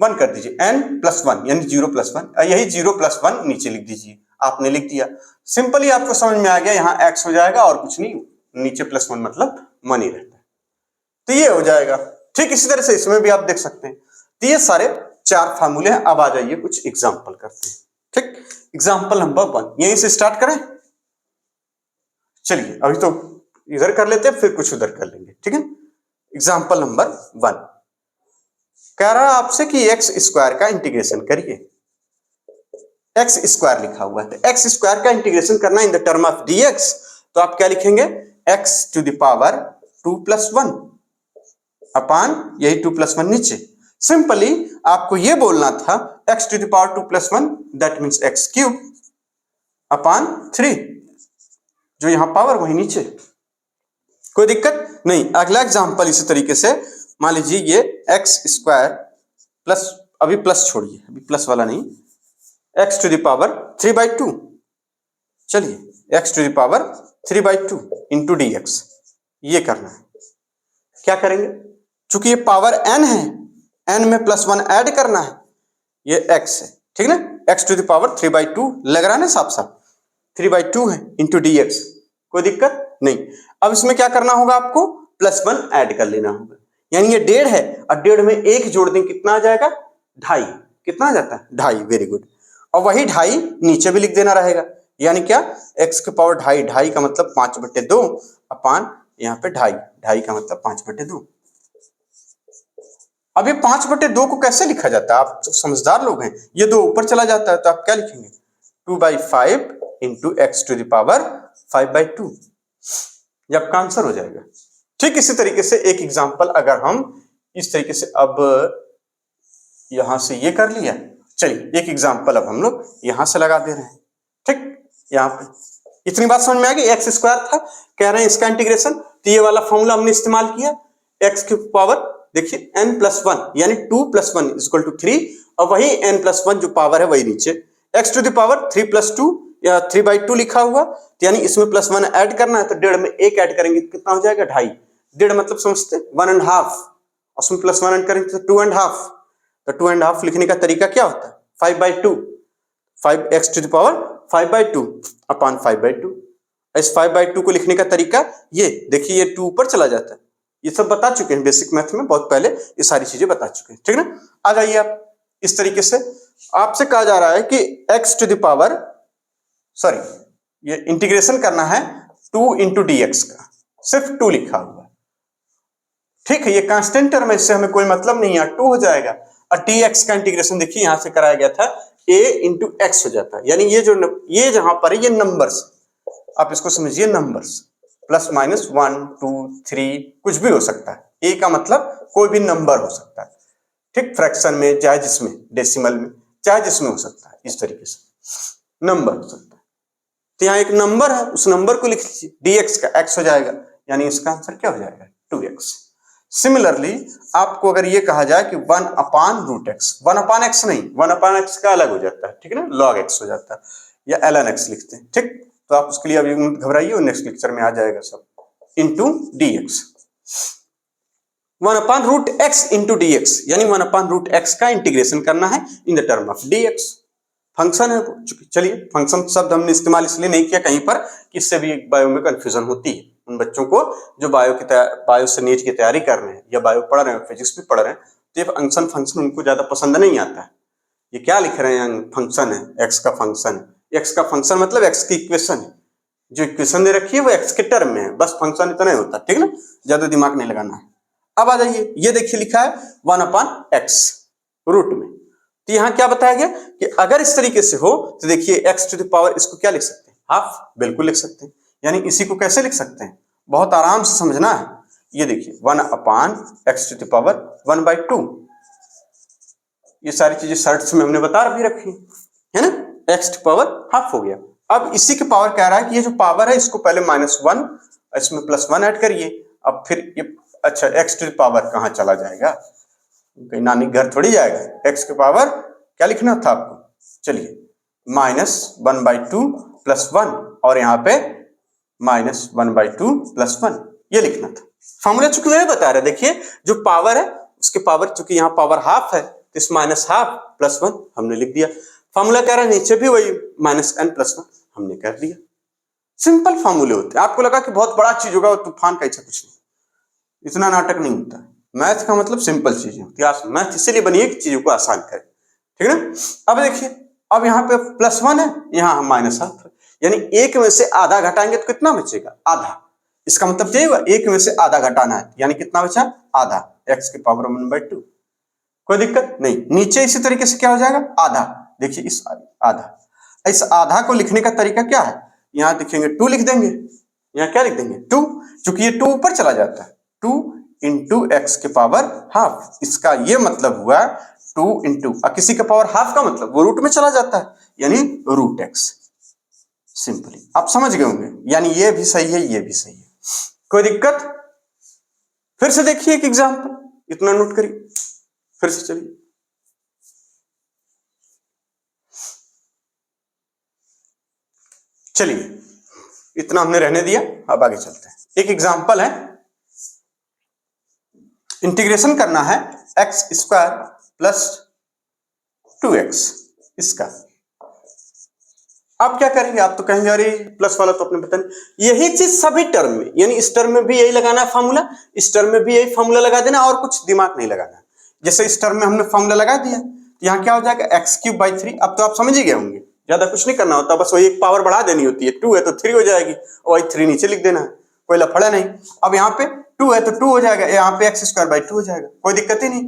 1 कर दीजिए, n+1 यानी 0+1, यही 0+1 नीचे लिख दीजिए, आपने लिख दिया, सिंपली आपको समझ में आ गया, यहां x हो जाएगा और कुछ नहीं, नीचे +1 मतलब 1 ही रहता है, तो ये हो जाएगा, ठीक। इसी तरह से इसमें भी आप देख सकते हैं। तो ये सारे 4 फार्मूले हैं। अब आ जाइए कुछ एग्जांपल करते हैं, ठीक। एग्जांपल नंबर 1 यहीं से स्टार्ट करें, चलिए अभी तो इधर कर लेते हैं, फिर कुछ उधर कर लेंगे, ठीक है। एग्जांपल नंबर 1 कह रहा है आपसे कि x² का इंटीग्रेशन करिए, x² लिखा हुआ है, तो x² का इंटीग्रेशन करना in the term of dx, तो आप क्या लिखेंगे, x to the power 2+1 upon यही 2+1 नीचे। सिंपली आपको ये बोलना था x to the power 2+1 that means x³ upon 3, जो यहां पावर वही नीचे, कोई दिक्कत नहीं। अगला एग्जांपल इसी तरीके से, मान लीजिए ये x² प्लस, अभी प्लस छोड़िए, अभी प्लस वाला नहीं, x टू द पावर 3/2, चलिए x to the power 3/2 into dx, ये करना है। क्या करेंगे, चूंकि ये पावर n है, n में +1 ऐड करना है, ये x है, ठीक ना, x टू द पावर 3/2 लग रहा है ना, साफ साफ 3/2 है इंटू dx, कोई दिक्कत नहीं। अब इसमें क्या करना होगा, आपको +1 ऐड कर लेना होगा, यानी ये 1.5 है और 1.5 में 1 जोड़ दें कितना आ जाएगा, 2.5, कितना आ जाता है 2.5, वेरी गुड। और वही 2.5 नीचे भी लिख देना रहेगा, यानी क्या x की पावर 2.5, 2.5 का मतलब 5/2 अपान यहाँ पे 2.5, 2.5 का मतलब 5/2। अब ये 5/2 को कैसे लिखा जाता है, आप समझदार लोग हैं, ये 2 ऊपर चला जाता है तो आप क्या लिखेंगे 2/5 into X to the power 5/2, ये आपका आंसर हो जाएगा। ठीक इसी तरीके से एक एग्जांपल अगर हम इस तरीके से, अब यहां से ये कर लिया, चलिए एक एग्जांपल अब हम लोग यहां से लगा दे रहे हैं। ठीक, यहाँ पे इतनी बात समझ में आ गई, एक्स स्क्वायर था, कह रहे हैं इसका इंटीग्रेशन, तो ये वाला फॉर्मूला हमने इस्तेमाल किया, एक्स की पावर देखिए n+1 यानी 2+1 = 3, और वही n+1 जो पावर है वही नीचे x टू द पावर 3+2 या 3/2 लिखा हुआ, तो यानी इसमें +1 ऐड करना है, तो 1.5 में 1 ऐड करेंगे तो कितना हो जाएगा 2.5, 1.5 मतलब समझते 1.5, उसमें +1 ऐड करेंगे तो 2.5, तो 2.5 लिखने का तरीका क्या होता है 5/2, 5x टू द पावर 5/2 अपान 5/2। इस 5/2 को लिखने का तरीका ये देखिए, ये 2 ऊपर चला जाता है, ये सब बता चुके हैं बेसिक मैथ में, बहुत पहले ये सारी चीजें बता चुके हैं, ठीक ना। आ जाइए आप, इस तरीके से आपसे कहा जा रहा है कि x to the power, sorry ये इंटीग्रेशन करना है 2 इंटू dx का, सिर्फ 2 लिखा हुआ है, ठीक है, ये कांस्टेंट टर्म है, इससे हमें कोई मतलब नहीं है, 2 हो जाएगा। और dx का इंटीग्रेशन देखिए यहां से कराया गया था a इंटू एक्स हो जाता है, यानी ये जहां पर है ये नंबर्स, आप इसको समझिए नंबर्स, ±1 2 3 कुछ भी हो सकता है, a का मतलब कोई भी नंबर हो सकता है, ठीक, फ्रैक्शन में चाहे जिसमें, डेसिमल में चाहे जिसमें हो सकता है, इस तरीके से नंबर हो सकता है। तो यहाँ एक नंबर है, उस नंबर को लिख लीजिए, dx का x हो जाएगा, यानी इसका आंसर क्या हो जाएगा 2x। सिमिलरली आपको अगर ये कहा जाए कि 1/√x, 1/x नहीं, 1/x का अलग हो जाता है, ठीक है ना, log x हो जाता है, या ln x लिखते हैं, ठीक, तो आप उसके लिए अभी घबराइए, और नेक्स्ट लेक्चर में आ जाएगा सब, into dx, 1/√x into dx, यानी 1/√x का इंटीग्रेशन करना है इन the term of dx, function है। चलिए, फंक्शन शब्द हमने इस्तेमाल इसलिए नहीं किया कहीं पर कि इससे भी बायो में कंफ्यूजन होती है उन बच्चों को जो बायो से नीट की तैयारी कर रहे हैं या बायो पढ़ रहे हैं, फिजिक्स भी पढ़ रहे हैं, तो ये फंक्शन उनको ज्यादा पसंद नहीं आता है। ये क्या लिख रहे हैं, फंक्शन है, एक्स का फंक्शन, एक्स का फंक्शन मतलब एक्स की इक्वेशन है, जो इक्वेशन दे रखी है वो एक्स के टर्म में है, बस फंक्शन इतना ही होता है, ठीक ना, ज्यादा दिमाग नहीं लगाना है। अब आ जाइए, ये देखिए लिखा है 1/x रूट में, तो यहां क्या बताया गया कि अगर इस तरीके से हो तो देखिए x टू द पावर, इसको क्या लिख सकते हैं हाफ, बिल्कुल लिख सकते हैं, यानी इसी को कैसे लिख सकते हैं, बहुत आराम से समझना है, ये देखिए 1/x टू द पावर 1/2, ये सारी चीजें शर्ट्स में हमने बता भी रखी है ना, x टू पावर हाफ हो गया। अब इसी के पावर कह रहा है कि ये जो पावर है इसको पहले -1, इसमें +1 ऐड करिए, अब फिर ये, अच्छा x टू द पावर कहां चला जाएगा, कहीं नानी घर थोड़ी जाएगा, x के पावर क्या लिखना था आपको, चलिए -1/2 + 1, और यहाँ पे -1/2 + 1, ये लिखना था। फॉर्मूला चूंकि मैंने बता रहा, देखिए जो पावर है उसके पावर, चूंकि यहाँ पावर हाफ है तो इस -½ + 1 हमने लिख दिया, फॉर्मूला कह रहा है नीचे भी वही -n + 1 हमने कर दिया। सिंपल फॉर्मूले होते हैं, आपको लगा कि बहुत बड़ा चीज होगा, तूफान का ऐसा कुछ नहीं, इतना नाटक नहीं होता है। मैथ का मतलब सिंपल चीजें होती है, मैथ इसलिए बनी है कि चीजों को आसान करे, ठीक है ना। अब देखिए, अब यहाँ पे +1 है, यहाँ -½ है, यानी 1 में से आधा घटाएंगे तो कितना बचेगा, आधा, इसका मतलब यही हुआ 1 में से आधा घटाना है, यानी कितना बचा आधा, x की पावर 1/2, कोई दिक्कत नहीं। नीचे इसी तरीके से क्या हो जाएगा आधा, देखिए इस आधा, इस आधा को लिखने का तरीका क्या है, यहाँ देखेंगे 2 लिख देंगे, यहाँ क्या लिख देंगे 2, चूंकि ये 2 ऊपर चला जाता है, 2 इंटू एक्स के पावर हाफ, इसका ये मतलब हुआ 2 इंटू, किसी का पावर हाफ का मतलब वो रूट में चला जाता है, यानी √x, सिंपली आप समझ गए होंगे, यानी ये भी सही है, ये भी सही है, कोई दिक्कत। फिर से देखिए एक एग्जांपल, इतना नोट करिए, फिर से चलिए, चलिए इतना हमने रहने दिया, अब आगे चलते हैं। एक एग्जांपल है, इंटीग्रेशन करना है x² + 2x, इसका आप क्या करेंगे, आप तो कहेंगे अरे प्लस वाला तो अपने पता नहीं, यही चीज सभी टर्म में, यानी इस टर्म में भी यही लगाना है फॉर्मूला, इस टर्म में भी यही फॉर्मूला लगा देना, और कुछ दिमाग नहीं लगाना। जैसे इस टर्म में हमने फॉर्मूला लगा दिया, तो यहाँ क्या हो जाएगा x³/3। अब तो आप समझ ही गए होंगे, ज्यादा कुछ नहीं करना होता, बस वही एक पावर बढ़ा देनी होती है। 2 है तो 3 हो जाएगी और वही 3 नीचे लिख देना है, कोई लफड़ा नहीं। अब यहाँ पे 2 है तो 2 हो जाएगा, यहाँ पे x²/2 हो जाएगा, कोई दिक्कत ही नहीं।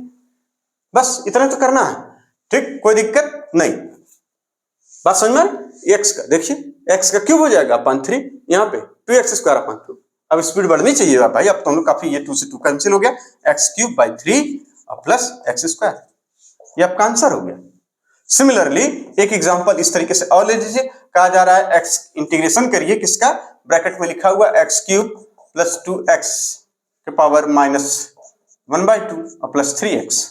बस इतना तो करना है, ठीक, कोई दिक्कत नहीं। बात समझ में? x का देखिए, x का क्यूब हो जाएगा अपन 3, यहाँ पे 2x²/2। अब स्पीड बढ़नी चाहिए भाई, अब तो हम लोग काफी, ये 2 से 2 कैंसिल हो गया, x³/3 प्लस x², ये आपका आंसर हो गया। सिमिलरली एक एग्जांपल इस तरीके से और ले लीजिए, कहा जा रहा है x इंटीग्रेशन करिए किसका, ब्रैकेट में लिखा हुआ x³ + 2x के पावर -1/2 और प्लस 3x,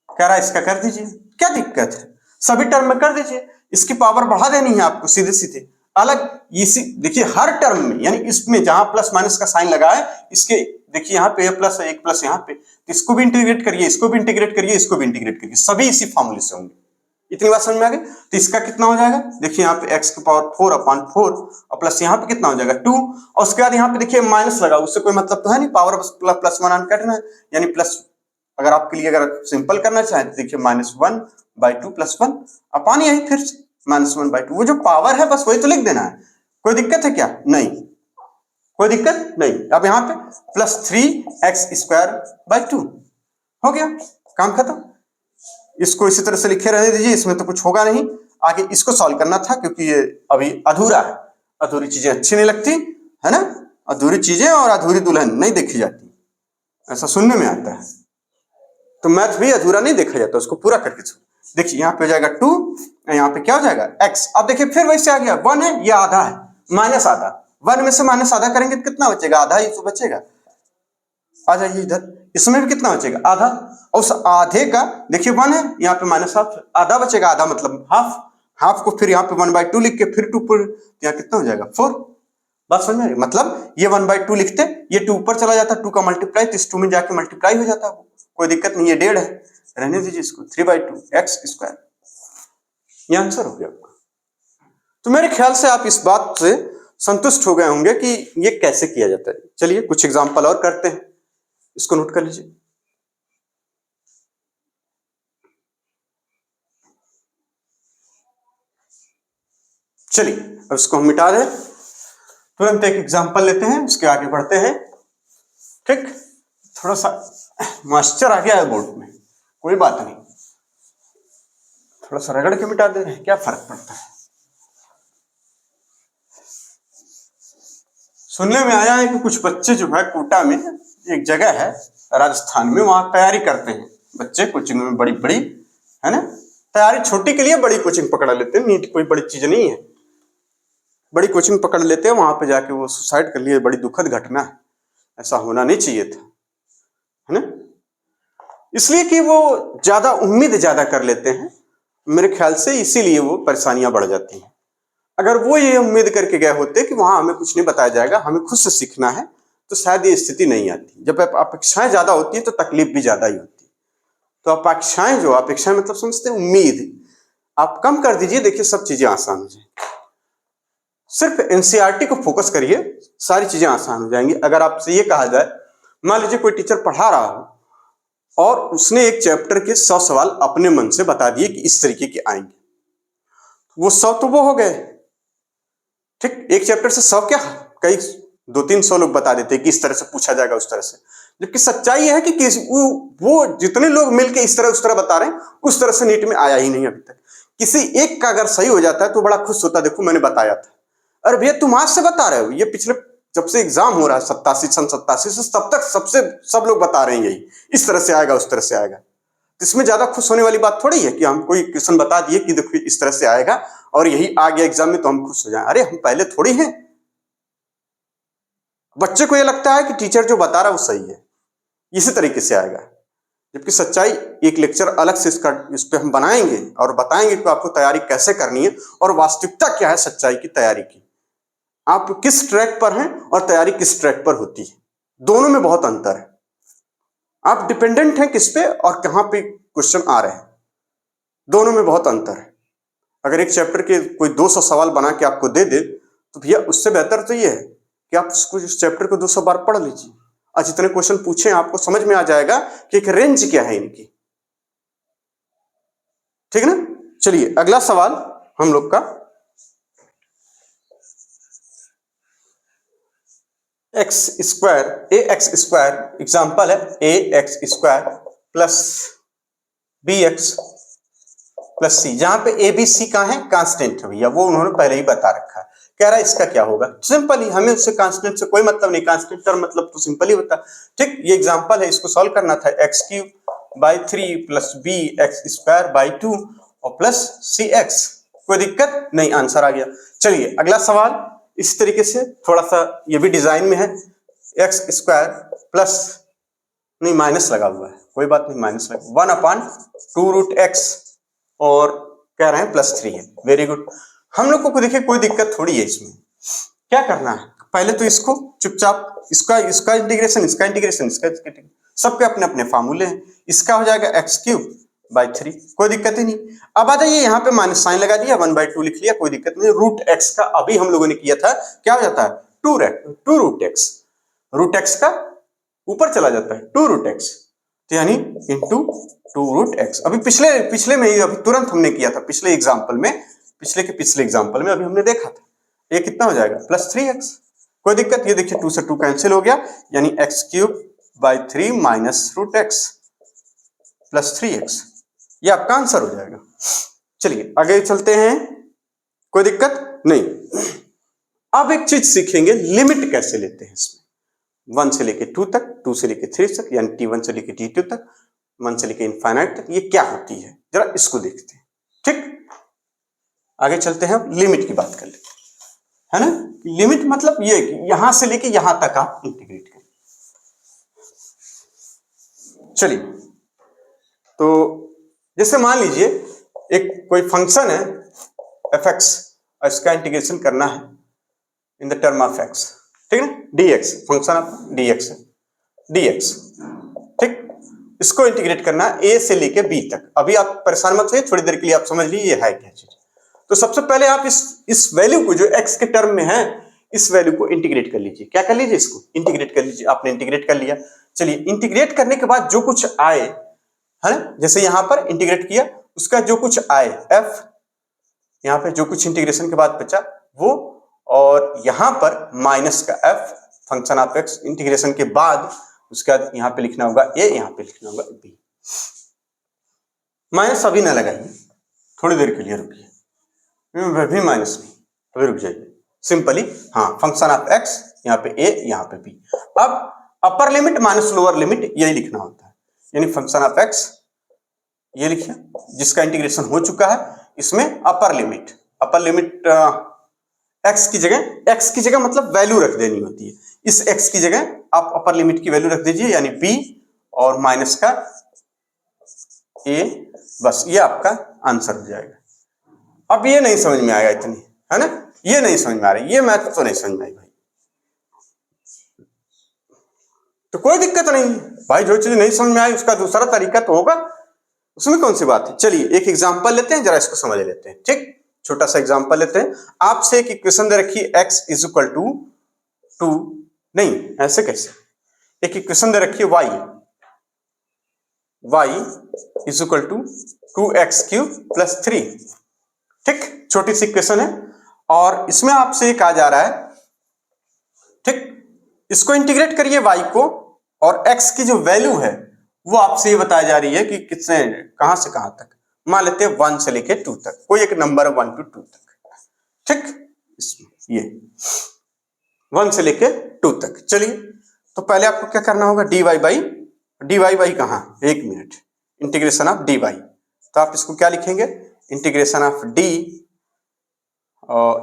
कह रहा है इसका कर दीजिए। क्या दिक्कत है, सभी टर्म में कर दीजिए, इसकी पावर बढ़ा देनी है आपको सीधे सीधे अलग। इसी देखिए हर टर्म में, यानी इसमें जहां प्लस माइनस का साइन लगा है, इसके देखिए यहाँ पे प्लस है, एक प्लस यहाँ पे, तो इसको भी इंटीग्रेट करिए, इसको भी इंटीग्रेट करिए, इसको भी इंटीग्रेट करिए, सभी इसी फॉर्मूले से होंगे। इतनी बात समझ में आ गई? तो इसका कितना हो जाएगा, देखिए यहाँ पे x⁴/4 और प्लस यहाँ पे कितना हो जाएगा 2, और उसके बाद यहाँ पे देखिए माइनस लगा, उससे कोई मतलब तो है नहीं, पावर +1 काटना है, यानी प्लस, अगर आपके लिए अगर सिंपल करना चाहें तो देखिए -1/2 + 1 अपान यही फिर से -1/2, वो जो पावर है बस वही तो लिख देना है। कोई दिक्कत है क्या? नहीं, कोई दिक्कत नहीं। अब यहाँ पे +3x²/2 हो गया, काम खत्म। इसको इसी तरह से लिखे रहने दीजिए, इसमें तो कुछ होगा नहीं। आगे इसको सॉल्व करना था क्योंकि ये अभी अधूरा है, अधूरी चीजें अच्छी नहीं लगती है ना, अधूरी चीजें और अधूरी दुल्हन नहीं देखी जाती, ऐसा सुनने में आता है। तो मैथ भी अधूरा नहीं देखा जाता, उसको पूरा करके देखिए। यहाँ पे हो जाएगा 2, यहाँ पे क्या हो जाएगा x। अब देखिए फिर वैसे आ गया, 1 है, ये आधा है, माइनस आधा, 1 में से माइनस आधा करेंगे तो कितना बचेगा, आधा ही तो बचेगा। आ जाइए इधर, इसमें भी कितना बचेगा, आधा, और उस आधे का देखिए 1 है, यहाँ पे -1/2, आधा बचेगा, आधा मतलब हाफ, हाफ को फिर यहाँ पे 1/2 लिख के फिर 2 पर, यहाँ कितना हो जाएगा 4। बात समझ में आ रही? मतलब ये 1/2 लिखते, ये 2 ऊपर चला जाता, 2 का मल्टीप्लाई तो इस 2 में जाके मल्टीप्लाई हो जाता, कोई दिक्कत नहीं, ये 1.5 है, रहने दीजिए इसको, 3/2x², ये आंसर हो गया आपका। तो मेरे ख्याल से आप इस बात से संतुष्ट हो गए होंगे कि ये कैसे किया जाता है। चलिए कुछ एग्जांपल और करते हैं, इसको नोट कर लीजिए। चलिए अब इसको हम मिटा दें, तुरंत एक एग्जांपल लेते हैं, उसके आगे बढ़ते हैं। ठीक, थोड़ा सा मॉइस्चर आ गया है बोर्ड में, कोई बात नहीं, थोड़ा सा रगड़ के मिटा दे रहे हैं, क्या फर्क पड़ता है। सुनने में आया है कि कुछ बच्चे जो है कोटा में एक जगह है राजस्थान में, वहां तैयारी करते हैं बच्चे, कोचिंग में बड़ी बड़ी है ना, तैयारी छोटी के लिए बड़ी कोचिंग पकड़ लेते हैं, नीट कोई बड़ी चीज नहीं है, बड़ी कोचिंग पकड़ लेते हैं, वहां पे जाके वो सुसाइड कर लिए, बड़ी दुखद घटना है, ऐसा होना नहीं चाहिए था, है ना, इसलिए कि वो ज्यादा उम्मीद ज्यादा कर लेते हैं मेरे ख्याल से, इसीलिए वो परेशानियां बढ़ जाती हैं। अगर वो ये उम्मीद करके गए होते कि वहां हमें कुछ नहीं बताया जाएगा, हमें खुद से सीखना है, तो शायद ये स्थिति नहीं आती। जब अपेक्षाएं ज्यादा होती है तो तकलीफ भी ज्यादा ही होती है। तो अपेक्षाएं, जो अपेक्षाएं मतलब समझते हैं उम्मीद, आप कम कर दीजिए, देखिए सब चीजें आसान हो जाएंगी। सिर्फ एनसीईआरटी को फोकस करिए, सारी चीजें आसान हो जाएंगी। अगर आपसे ये कहा जाए, मान लीजिए कोई टीचर पढ़ा रहा हो और उसने एक चैप्टर के 100 सवाल अपने मन से बता दिए कि इस तरीके के आएंगे, वो 100 तो वो हो गए, ठीक, एक चैप्टर से 100 क्या, कई 200-300 लोग बता देते कि इस तरह से पूछा जाएगा, उस तरह से। जबकि सच्चाई है कि वो जितने लोग मिलके इस तरह उस तरह बता रहे हैं, उस तरह से नीट में आया ही नहीं अभी तक। किसी एक का अगर सही हो जाता है तो बड़ा खुश होता, देखो मैंने बताया था। अरे भैया तुम आज से बता रहे हो, ये पिछले जब से एग्जाम हो रहा है 87 से तब तक सब लोग बता रहे हैं यही, इस तरह से आएगा, उस तरह से आएगा। इसमें ज्यादा खुश होने वाली बात थोड़ी है कि हम कोई क्वेश्चन बता दिए कि देखो इस तरह से आएगा और यही आ गया एग्जाम में तो हम खुश हो जाएं। अरे हम पहले थोड़ी हैं। बच्चे को ये लगता है कि टीचर जो बता रहा है वो सही है, इसी तरीके से आएगा, जबकि सच्चाई एक लेक्चर अलग से इस पे हम बनाएंगे और बताएंगे कि आपको तैयारी कैसे करनी है और वास्तविकता क्या है सच्चाई की तैयारी की, आप किस ट्रैक पर हैं और तैयारी किस ट्रैक पर होती है, दोनों में बहुत अंतर है। आप डिपेंडेंट हैं किस पे और कहां पे क्वेश्चन आ रहे हैं, दोनों में बहुत अंतर है। अगर एक चैप्टर के कोई 200 सवाल बना के आपको दे दे तो भैया उससे बेहतर तो ये है कि आप उस चैप्टर को 200 बार पढ़ लीजिए और जितने क्वेश्चन पूछे आपको समझ में आ जाएगा कि एक रेंज क्या है इनकी। ठीक है ना। चलिए अगला सवाल हम लोग का x square a x square, example है a x square plus B x plus c, जहां पे ए बी सी कहां है, कांस्टेंट है भैया, वो उन्होंने पहले ही बता रखा है। कह रहा है इसका क्या होगा, सिंपल ही, हमें उससे कांस्टेंट से कोई मतलब नहीं, कांस्टेंट टर्म मतलब तो सिंपल ही होता। ठीक, ये एग्जांपल है, इसको सॉल्व करना था। X cube by 3 plus B X square by 2 और प्लस सी एक्स, कोई दिक्कत नहीं, आंसर आ गया। चलिए अगला सवाल इस तरीके से, थोड़ा सा ये भी डिजाइन में है, एक्स स्क्वायर प्लस, नहीं माइनस लगा हुआ है, कोई बात नहीं, माइनस लगा, 1/2 रूट एक्स और कह रहे हैं प्लस 3 है। वेरी गुड, हम लोग को देखिए कोई दिक्कत थोड़ी है इसमें। क्या करना है, पहले तो इसको चुपचाप, इसका इंटीग्रेशन, इसका इंटीग्रेशन, इसका सबके अपने अपने फार्मूले हैं। इसका हो जाएगा एक्स क्यूब बाई 3, कोई दिक्कत ही नहीं। अब आ जाइए यहाँ पे माइनस साइन लगा दिया, 1/2 लिख लिया, कोई दिक्कत नहीं। रूट एक्स का अभी हम लोगों ने किया था, क्या हो जाता है, 2 रूट एक्स, रूट एक्स का ऊपर चला जाता है 2 रूट एक्स, तो यानी इंटू 2 रूट एक्स। अभी पिछले में ही, अभी तुरंत हमने किया था, पिछले एग्जाम्पल में, पिछले एग्जाम्पल में अभी हमने देखा था, ये कितना हो जाएगा, प्लस 3x, कोई दिक्कत। ये देखिए 2 से 2 कैंसिल हो गया, यानी X cube by 3 minus root X plus 3x, ये आपका आंसर हो जाएगा। चलिए आगे चलते हैं, कोई दिक्कत नहीं। अब एक चीज सीखेंगे, लिमिट कैसे लेते हैं इसमें, 1 से लेके 2 तक, 2 से लेके 3 तक, यानी t1 से लेके t2 तक, 1 से लेके इनफाइनाइट तक, ये क्या होती है, जरा इसको देखते हैं। ठीक, आगे चलते हैं, लिमिट की बात कर लेते हैं, है ना। लिमिट मतलब ये कि यहां से लेके यहां तक आप इंटीग्रेट करें। चलिए, तो जैसे मान लीजिए एक कोई फंक्शन है fx, और इसका इंटीग्रेशन करना है इन द टर्म ऑफ x, ठीक है, dx, फंक्शन ऑफ dx है, dx, ठीक, इसको इंटीग्रेट करना है a से लेके b तक। अभी आप परेशान मत होइए, थोड़ी देर के लिए आप समझ लीजिए ये है क्या चीज। तो सबसे पहले आप इस वैल्यू को, जो x के टर्म में है, इस वैल्यू को इंटीग्रेट कर लीजिए। क्या कर लीजिए, इसको इंटीग्रेट कर लीजिए। आपने इंटीग्रेट कर लिया, चलिए इंटीग्रेट करने के बाद जो कुछ आए, है ना, जैसे यहां पर इंटीग्रेट किया, उसका जो कुछ आए f, यहां पे जो कुछ इंटीग्रेशन के बाद बचा वो, और यहां पर माइनस का f function of x integration के बाद, उसके बाद यहां पे लिखना होगा a, यहां पे लिखना होगा b। माइनस अभी ना लगाइए, थोड़ी देर के लिए रुकिए, भी माइनस नहीं, अभी रुक जाइए, सिंपली, हाँ, फंक्शन ऑफ x, यहाँ पे a, यहाँ पे b। अब upper limit minus lower limit यही लिखना होता है, यानी फंक्शन ऑफ x ये लिखिए, जिसका इंटीग्रेशन हो चुका है, इसमें अपर लिमिट x की जगह मतलब वैल्यू रख देनी होती है, इस x की जगह आप अपर लिमिट की वैल्यू रख दीजिए, यानी b और माइनस का a, बस ये आपका आंसर हो जाएगा। अब ये नहीं समझ में आएगा इतनी, है ना, ये नहीं समझ में आ रही, ये मैथ तो नहीं समझ में आई भाई, तो कोई दिक्कत नहीं भाई, जो चीज नहीं समझ में आई उसका दूसरा तरीका तो होगा, उसमें कौन सी बात है। चलिए एक एग्जांपल लेते हैं, जरा इसको समझ लेते हैं। ठीक, छोटा सा एग्जांपल लेते हैं। आपसे एक इक्वेशन दे रखी है x इज इक्वल टू 2, नहीं ऐसे कैसे, एक इक्वेशन दे रखी है y is equal to 2x cube plus 3। ठीक, छोटी सी इक्वेशन है, और इसमें आपसे कहा जा रहा है, ठीक, इसको इंटीग्रेट करिए y को, और x की जो वैल्यू है वो आपसे ये बताई जा रही है कि कितने, कहां से कहां तक, मान लेते हैं 1 से लेके 2 तक, कोई एक नंबर है 1 to 2 तक। ठीक, ये 1 से लेके 2 तक। चलिए, तो पहले आपको क्या करना होगा, dy बाई कहां, एक मिनट, इंटीग्रेशन ऑफ dy, तो आप इसको क्या लिखेंगे, इंटीग्रेशन ऑफ d, और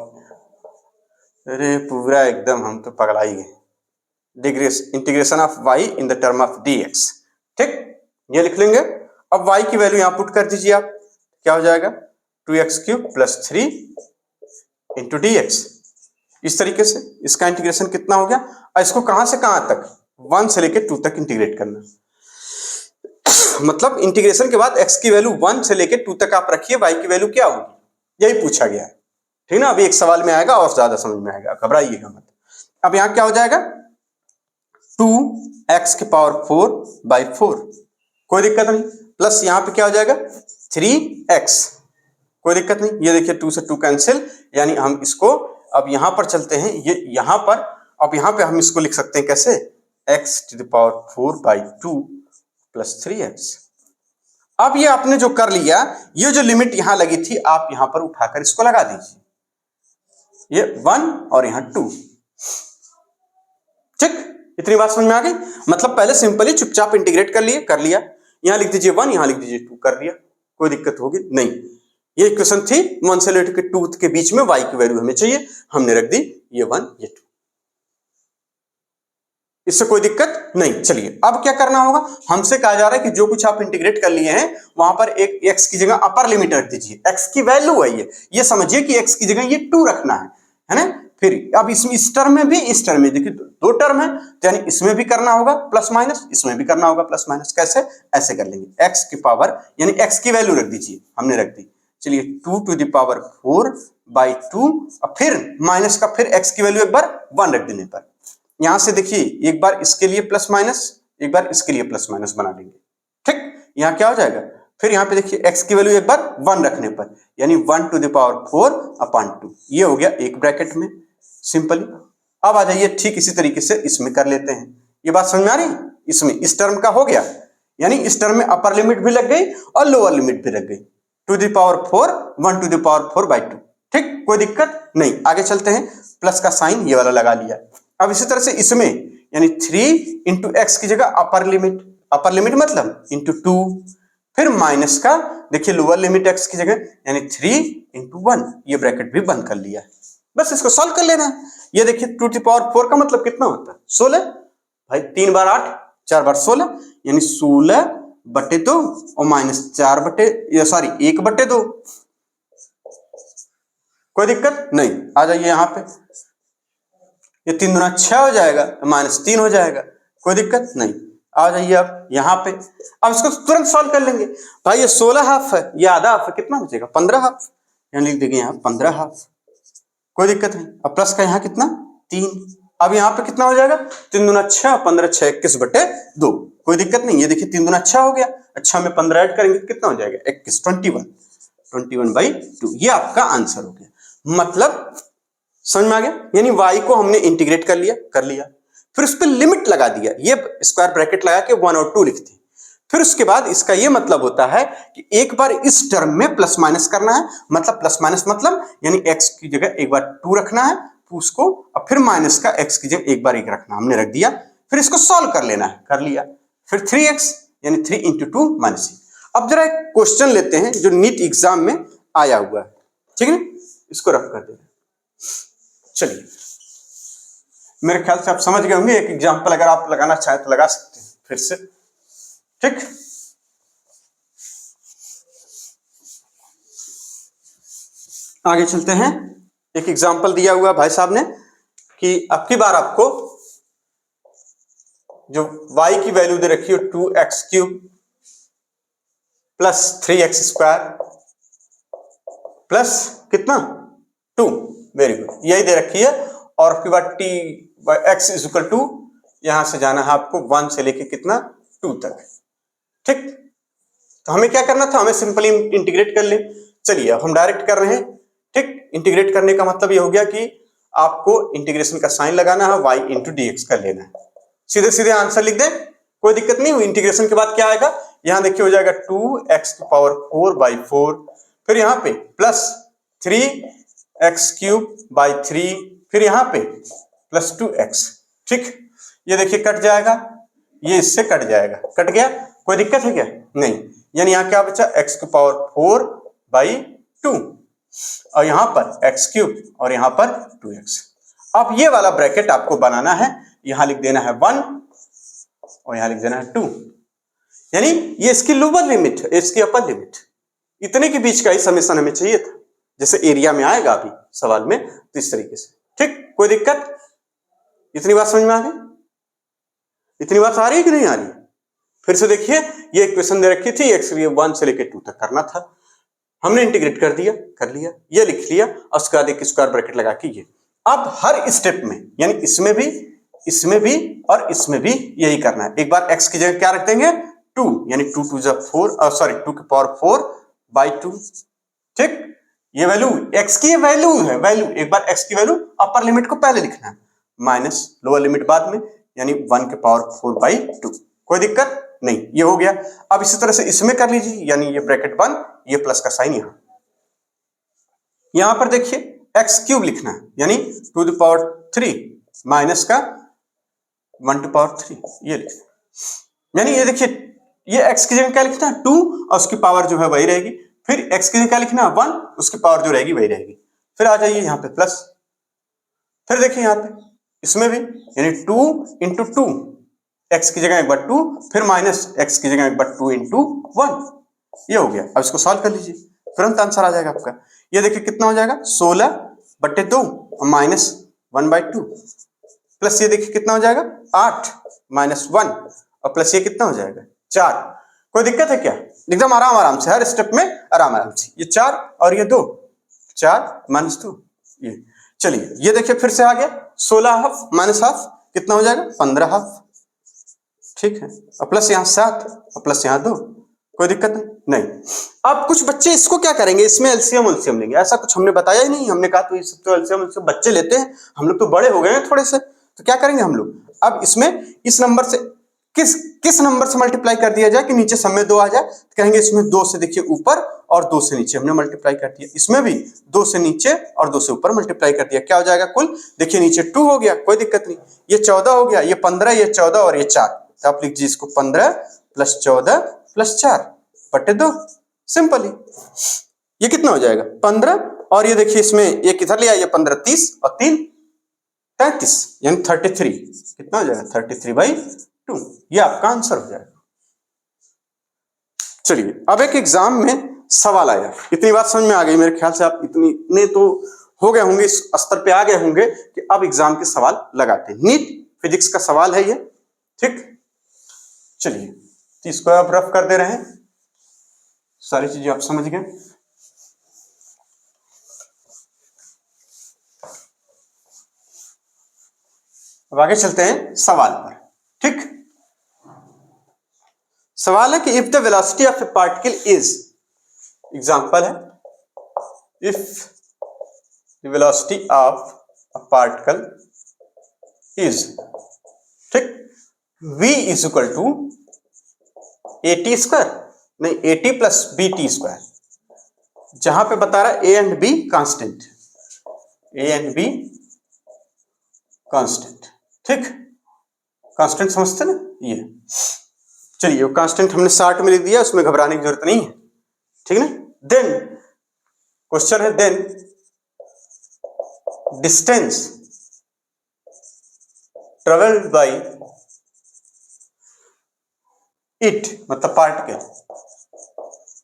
अरे पूरा एकदम हम तो पगला ही गए, integration of y in the term of dx। ठीक, ये लिख लेंगे। अब y की वैल्यू यहां पुट कर दीजिए आप, क्या हो जाएगा, 2x cube plus 3 into dx। इस तरीके से इसका इंटीग्रेशन कितना हो गया, और इसको कहां से कहां तक, 1 से लेके 2 तक इंटीग्रेट करना, मतलब इंटीग्रेशन के बाद x की वैल्यू 1 से लेके 2 तक आप रखिए, y की वैल्यू क्या होगी, यही पूछा गया है। ठीक ना, अभी एक सवाल में आएगा और ज्यादा समझ में आएगा, घबराइएगा मत। अब यहां क्या हो जाएगा, 2x की पावर 4 बाई 4, कोई दिक्कत नहीं, प्लस यहां पे क्या हो जाएगा 3x, कोई दिक्कत नहीं। ये देखिए 2 से 2 कैंसिल, यानी हम इसको अब यहां पर चलते हैं, ये यहां पर, अब यहां पे हम इसको लिख सकते हैं कैसे, x to the power 4/2 plus 3x। अब ये आपने जो कर लिया, ये जो लिमिट यहां लगी थी आप यहां पर उठाकर इसको लगा दीजिए, ये 1 और यहां 2। ठीक, इतनी बात समझ में आ गई। मतलब पहले सिंपली चुपचाप इंटीग्रेट कर लिया, यहां लिख दीजिए 1, यहां लिख दीजिए 2, कर लिया, कोई दिक्कत होगी नहीं। ये इक्वेशन थी 1 से लेकर के 2 के बीच में y की वैल्यू हमें चाहिए, हमने रख दी ये 1 ये 2, इससे कोई दिक्कत नहीं। चलिए अब क्या करना होगा, हमसे कहा जा रहा है कि जो कुछ आप इंटीग्रेट कर लिए हैं वहां पर एक x की जगह अपर लिमिट रख दीजिए, x की वैल्यू है ये समझिए कि x की जगह ये 2 रखना है ना। फिर अब इसमें इस टर्म में भी, इस टर्म में देखिए 2 टर्म है, तो यानी इसमें भी करना होगा प्लस माइनस, इसमें भी करना होगा प्लस माइनस। कैसे, ऐसे कर लेंगे, x की पावर यानी x की वैल्यू रख दीजिए, हमने रख दी। चलिए 2 to the power 4/2, और फिर माइनस का फिर x की वैल्यू एक बार 1 रख देने पर, यहां से देखिए एक बार इसके लिए प्लस माइनस, एक बार इसके लिए प्लस माइनस बना लेंगे। ठीक, यहां क्या हो जाएगा, फिर यहां पे देखिए x की वैल्यू एक बार 1 रखने पर, यानी 1 to the power 4/2, ये हो गया एक ब्रैकेट में सिंपली। अब आ जाइए ठीक इसी तरीके से इसमें कर लेते हैं, ये बात समझ में आ रही है। इसमें इस टर्म का हो गया, यानी इस टर्म में अपर लिमिट भी लग गई और लोअर लिमिट भी लग गई, 2 to the power 4, 1 to the power 4/2। ठीक, कोई दिक्कत नहीं। आगे चलते हैं, प्लस का साइन ये वाला लगा लिया। अब इसी तरह से इसमें यानी 3 into x की जगह अपर लिमिट मतलब into 2, फिर माइनस का देखिए लोअर लिमिट x की जगह यानी 3 into 1, ये ब्रैकेट भी बंद कर लिया। बस इसको सॉल्व कर लेना है। ये देखिए 2 to the power 4 का मतलब कितना होता है, 16 भाई, 3 बार 8, 4 बार 16, यानी 16/2 और माइनस 1/2, कोई दिक्कत नहीं। आ जाइए यहाँ पे, ये 3 दूना 6 हो जाएगा, -3 हो जाएगा, कोई दिक्कत नहीं। आ जाइए अब यहाँ पे, अब इसको तुरंत सॉल्व कर लेंगे। भाई ये 16 हाफ है, ये आधा हाफ है, कितना बचेगा 15 हाफ, यहाँ लिख देंगे यहाँ 15 हाफ, कोई दिक्कत नहीं। अब प्लस का यहाँ कितना 3, अब यहाँ पे कितना हो जाएगा, 3 दूना 6, 15 6 21/2, कोई दिक्कत नहीं। ये देखिए 3 दूना 6 हो गया, अच्छा में 15 ऐड करेंगे कितना हो जाएगा 21, 21/2, ये आपका आंसर हो गया। मतलब समझ में आ गया, यानी y को हमने इंटीग्रेट कर लिया, फिर उस पर लिमिट लगा दिया, ये स्क्वायर ब्रैकेट लगा के 1 और 2 लिखते हैं। फिर उसके बाद इसका ये मतलब होता है कि एक बार इस टर्म में प्लस माइनस करना है, मतलब प्लस माइनस मतलब यानी x की जगह एक बार 2 रखना है उसको, और फिर माइनस का x की जगह एक बार 1 रखना, हमने रख दिया। फिर इसको सॉल्व कर लेना है, कर लिया। फिर 3x यानी 3 into 2 -1। अब जरा एक क्वेश्चन लेते हैं जो नीट एग्जाम में आया हुआ है, ठीक है, इसको रफ कर देना। चलिए, मेरे ख्याल से आप समझ गए होंगे, एक एग्जाम्पल अगर आप लगाना चाहें तो लगा सकते हैं फिर से। ठीक, आगे चलते हैं। एक एग्जाम्पल दिया हुआ भाई साहब ने कि अब की बार आपको जो y की वैल्यू दे रखी है 2x³ प्लस 3x² प्लस कितना 2, वेरी गुड, यही दे रखी है। और आपके बाद x = यहां से जाना है आपको 1 से लेके कितना 2 तक। ठीक, तो हमें क्या करना था, हमें सिंपली इंटीग्रेट कर ले। चलिए अब हम डायरेक्ट कर रहे हैं। ठीक, इंटीग्रेट करने का मतलब ये हो गया कि आपको इंटीग्रेशन का साइन लगाना है, y × dx कर लेना है, सीधे सीधे आंसर लिख दें, कोई दिक्कत नहीं हुई। इंटीग्रेशन के बाद क्या आएगा, यहां देखिए हो जाएगा 2x⁴/4, फिर यहां पे प्लस 3x³ 3, फिर यहां पे प्लस 2x। ठीक, ये देखिए कट जाएगा, ये इससे कट जाएगा, कट गया, कोई दिक्कत है क्या, नहीं। यानी यहां क्या बचा x⁴/2 और यहां पर x³ और यहां पर 2x। अब ये वाला ब्रैकेट आपको बनाना है, यहां लिख देना है 1 और यहां लिख देना है 2, यानी ये इसकी लोअर लिमिट है, इसकी अपर लिमिट, इतने के बीच का ही समेशन हमें चाहिए था, जैसे एरिया में आएगा अभी सवाल में, तो इस तरीके से। ठीक, कोई दिक्कत, इतनी बात समझ में आ गई, इतनी बात आ रही है कि नहीं आ रही। फिर से देखिए, ये इक्वेशन दे रखी थी, x 1 से लेकर 2 तक करना था, हमने इंटीग्रेट कर दिया, कर लिया, ये लिख लिया, और उसके बाद एक स्क्वायर ब्रैकेट लगा के ये। अब हर स्टेप में यानी इसमें भी और इसमें भी यही करना है। एक बार x की जगह क्या रख देंगे 2, यानी 2 × 4, 2 की पावर बाई 2। ठीक, ये वैल्यू x की वैल्यू है, वैल्यू एक बार x की वैल्यू अपर लिमिट को पहले लिखना है, माइनस लोअर लिमिट बाद में, यानी 1 के पावर 4/2। कोई दिक्कत नहीं, ये हो गया। अब इसी तरह से इसमें कर लीजिए, यानी ये ब्रैकेट 1, ये प्लस का साइन यहां पर देखिए एक्स क्यूब लिखना है, यानी 2 to the power 3 माइनस का 1 to the power 3, ये लिखना। यानी ये देखिए, ये x की जगह क्या लिखना है 2 और उसकी पावर जो है वही रहेगी, फिर x की जगह क्या लिखना है 1, उसकी पावर जो रहेगी वही रहेगी। फिर आ जाइए यहाँ पे प्लस, फिर देखिए यहाँ पे इसमें भी, यानी 2 into 2, x की जगह एक बार 2, फिर माइनस x की जगह एक बार 2 into 1, ये हो गया। अब इसको सॉल्व कर लीजिए, तुरंत आंसर आ जाएगा आपका। ये देखिए कितना हो जाएगा 16/2 माइनस 1/2, प्लस ये देखिए कितना हो जाएगा 8 माइनस 1, और प्लस ये कितना हो जाएगा 4। कोई दिक्कत है क्या? एकदम आराम आराम से, हर स्टेप में आराम आराम से। ये 4 और ये 2, 4 माइनस 2, ये चलिए ये देखिए फिर से आ गया 16 हाफ माइनस हाफ कितना हो जाएगा 15 हाफ। ठीक है, और प्लस यहाँ 7 और प्लस यहाँ 2, कोई दिक्कत नहीं। अब कुछ बच्चे इसको क्या करेंगे, इसमें एलसीएम उलसीएम लेंगे, ऐसा कुछ हमने बताया ही नहीं। हमने कहा तो ये सब तो एलसीएम उलसीएम बच्चे लेते हैं, हम लोग तो बड़े हो गए हैं थोड़े से, तो क्या करेंगे हम लोग, अब इसमें इस नंबर से किस नंबर से मल्टीप्लाई कर दिया जाए कि नीचे सब में 2 आ जाए, तो कहेंगे इसमें 2 से देखिए ऊपर और 2 से नीचे हमने मल्टीप्लाई कर दिया, इसमें भी 2 से नीचे और 2 से ऊपर मल्टीप्लाई कर दिया, क्या हो जाएगा कुल, देखिए नीचे 2 हो गया, कोई दिक्कत नहीं, ये 14 हो गया, ये 15, ये 14 और ये 4, तो आप लिख दीजिए इसको 15 + 14 + 4/2, सिंपली ये कितना हो जाएगा 15, और ये देखिए इसमें ये किधर लिया, ये 15 30 और 3 33, यानी 33, कितना हो जाएगा 33/2, ये आपका आंसर हो जाएगा। चलिए अब एक एग्जाम में सवाल आया, इतनी बात समझ में आ गई मेरे ख्याल से, आप इतने तो हो गए होंगे, इस स्तर पे आ गए होंगे कि अब एग्जाम के सवाल लगाते हैं। नीट फिजिक्स का सवाल है ये, ठीक। चलिए तो इसको आप रफ कर दे रहे हैं, सारी चीजें आप समझ गए। अब आगे चलते हैं सवाल पर, ठीक। सवाल है कि if the velocity of a particle is, example है, if the velocity of a particle is, ठीक, v is equal to at², नहीं at + bt², जहां पे बता रहा है a and b constant, a and b constant, ठीक, कांस्टेंट समझते ना ये। चलिए वो कांस्टेंट हमने 60 में लिख दिया, उसमें घबराने की जरूरत नहीं है, ठीक है। देन क्वेश्चन है, then distance travelled by it, मतलब particle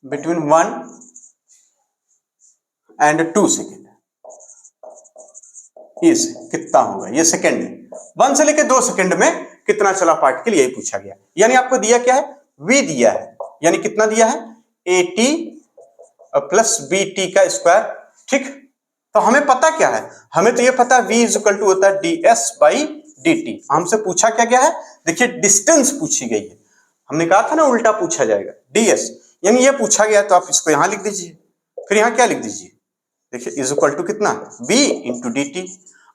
between 1 and 2 second is, कितना होगा, ये सेकेंड में 1 से लेकर 2 सेकेंड में कितना चला पार्टिकल, यही पूछा गया। यानी आपको दिया क्या है, v दिया है, यानी कितना दिया है at + bt², ठीक। तो हमें पता क्या है, हमें तो ये पता v = होता है ds/dt। हमसे पूछा क्या गया है, देखिए डिस्टेंस पूछी गई है, हमने कहा था ना उल्टा पूछा जाएगा, ds, यानी ये पूछा गया, तो आप इसको यहां लिख दीजिए, फिर यहां क्या लिख दीजिए, देखिए इज इक्वल टू कितना b × dt।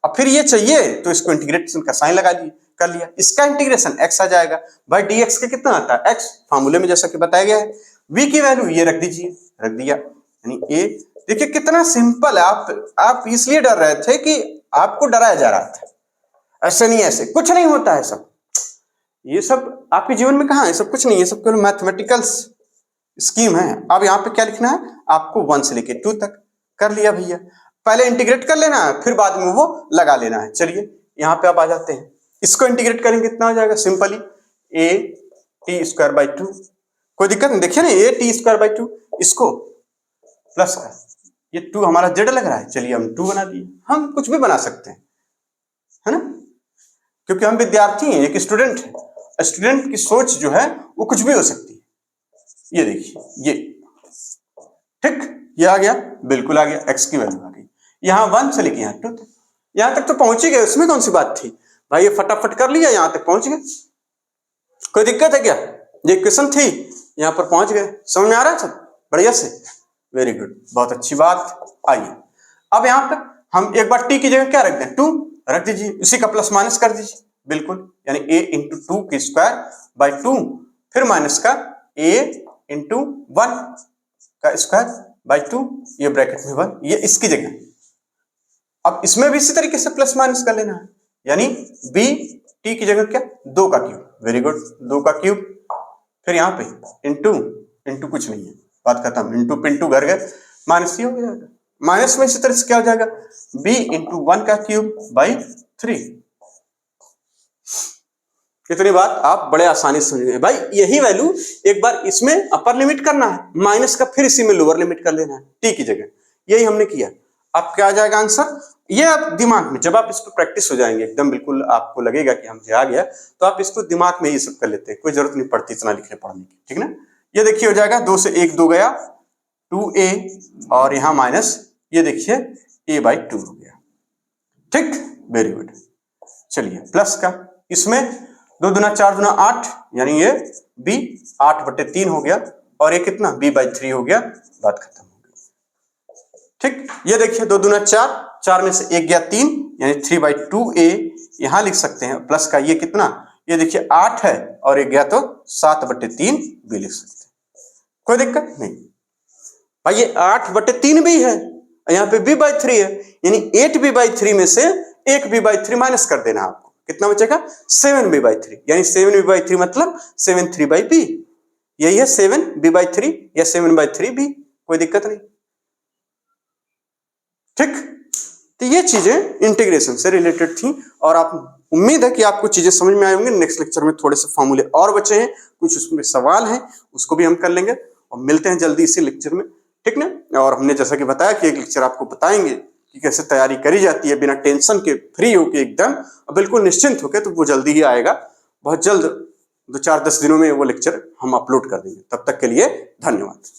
अब फिर ये चाहिए तो इसको इंटीग्रेशन का साइन लगा लिए, कर लिया, इसका इंटीग्रेशन x आ जाएगा, भाई dx का कितना आता है x, फार्मूले में जैसा कि बताया गया है, v की वैल्यू ये रख दीजिए, रख दिया, यानी a। देखिए कितना सिंपल है, आप इसलिए डर रहे थे कि आपको डराया जा रहा था, ऐसे नहीं, ऐसे कुछ नहीं होता है, सब ये सब आपके जीवन में कहां है, सब कुछ नहीं, ये सब केवल मैथमेटिकल्स स्कीम है। अब यहाँ पे क्या लिखना है आपको, 1 से लेके 2 तक कर लिया भैया, पहले इंटीग्रेट कर लेना है, फिर बाद में वो लगा लेना है। चलिए यहाँ पे आप आ जाते हैं, इसको इंटीग्रेट करेंगे कितना हो जाएगा, सिंपली at²/2, कोई दिक्कत नहीं, देखिए ना at²/2, इसको प्लस का, ये 2 हमारा z लग रहा है, चलिए हम 2 बना दिए, हम कुछ भी बना सकते हैं, है ना, क्योंकि हम विद्यार्थी हैं, एक स्टूडेंट है, स्टूडेंट की सोच जो है वो कुछ भी हो सकती है। ये देखिए ये, ठीक, ये आ गया, बिल्कुल आ गया, x की वैल्यू आ गई, यहाँ 1 से लेके यहाँ 2 तक, यहाँ तक तो पहुंच ही गए, उसमें कौन सी बात थी भाई, ये फटाफट कर लिया, यहाँ तक पहुंच गए, कोई दिक्कत है क्या, ये क्वेश्चन थी, यहाँ पर पहुंच गए, समझ में आ रहा है सब बढ़िया से। वेरी गुड, बहुत अच्छी बात। आइए अब यहाँ पे हम एक बार t की जगह क्या रख दें, 2 रख दीजिए, इसी का प्लस माइनस कर दीजिए, बिल्कुल, यानी a इंटू 2 की स्क्वायर बाई 2, फिर माइनस का a इंटू 1 का स्क्वायर बाई 2, ये ब्रैकेट में 1, ये इसकी जगह। अब इसमें भी इसी तरीके से प्लस माइनस कर लेना है, यानी b t की जगह क्या, 2 का क्यूब, वेरी गुड, 2 का क्यूब, फिर यहाँ पे इंटू कुछ नहीं है, बात खत्म, इंटू पिंटू घर गए, माइनस ये हो जाएगा, माइनस में इसी तरह से क्या हो जाएगा, b इंटू 1 का क्यूब बाई 3। इतनी बात आप बड़े आसानी से समझ गए भाई। यही वैल्यू एक बार इसमें अपर लिमिट करना है, माइनस का फिर इसी में लोअर लिमिट कर लेना है t की जगह, यही हमने किया। अब क्या आ जाएगा आंसर, ये आप दिमाग में जब आप इस पर प्रैक्टिस हो जाएंगे एकदम, बिल्कुल आपको लगेगा कि हम आ गया, तो आप इसको दिमाग में ये सब कर लेते हैं, कोई जरूरत नहीं पड़ती इतना लिखने पढ़ने की, ठीक ना। ये देखिए हो जाएगा 2 से 1 2 गया, 2a, और यहाँ माइनस, ये देखिए a बाई 2 हो गया, ठीक, वेरी गुड। चलिए प्लस का, इसमें 2 दूना 4 दूना 8, यानी ये b 8/3 हो गया, और ये कितना b बाई 3 हो गया, बात खत्म हो गई, ठीक। ये देखिए 2 दूना 4, 4 में से 1 गया 3, यानी 3/2a, यहां लिख सकते हैं, प्लस का ये कितना, ये देखिए 8 है, और 1 गया तो 7/3 भी लिख सकते हैं, कोई दिक्कत नहीं भाई। ये 8/3 भी है, यहाँ पे b बाई 3 है, यानी 8b बाई 3 में से 1b बाई 3 माइनस कर देना, आपको कितना बचेगा, 7b बाई 3, यानी 7b बाई 3 मतलब 7 3/b, यही है 7b बाई 3 या 7/3b, कोई दिक्कत नहीं, ठीक। तो ये चीजें इंटीग्रेशन से रिलेटेड थी, और आप उम्मीद है कि आपको चीजें समझ में आई होंगी। नेक्स्ट लेक्चर में थोड़े से फॉर्मूले और बचे हैं, कुछ उसमें सवाल हैं, उसको भी हम कर लेंगे, और मिलते हैं जल्दी इसी लेक्चर में, ठीक ना। और हमने जैसा कि बताया कि एक लेक्चर आपको बताएंगे कि कैसे तैयारी करी जाती है बिना टेंशन के, फ्री होके एकदम, और बिल्कुल निश्चिंत होके, तो वो जल्दी ही आएगा, बहुत जल्द, 2-4-10 दिनों में वो लेक्चर हम अपलोड कर देंगे। तब तक के लिए धन्यवाद।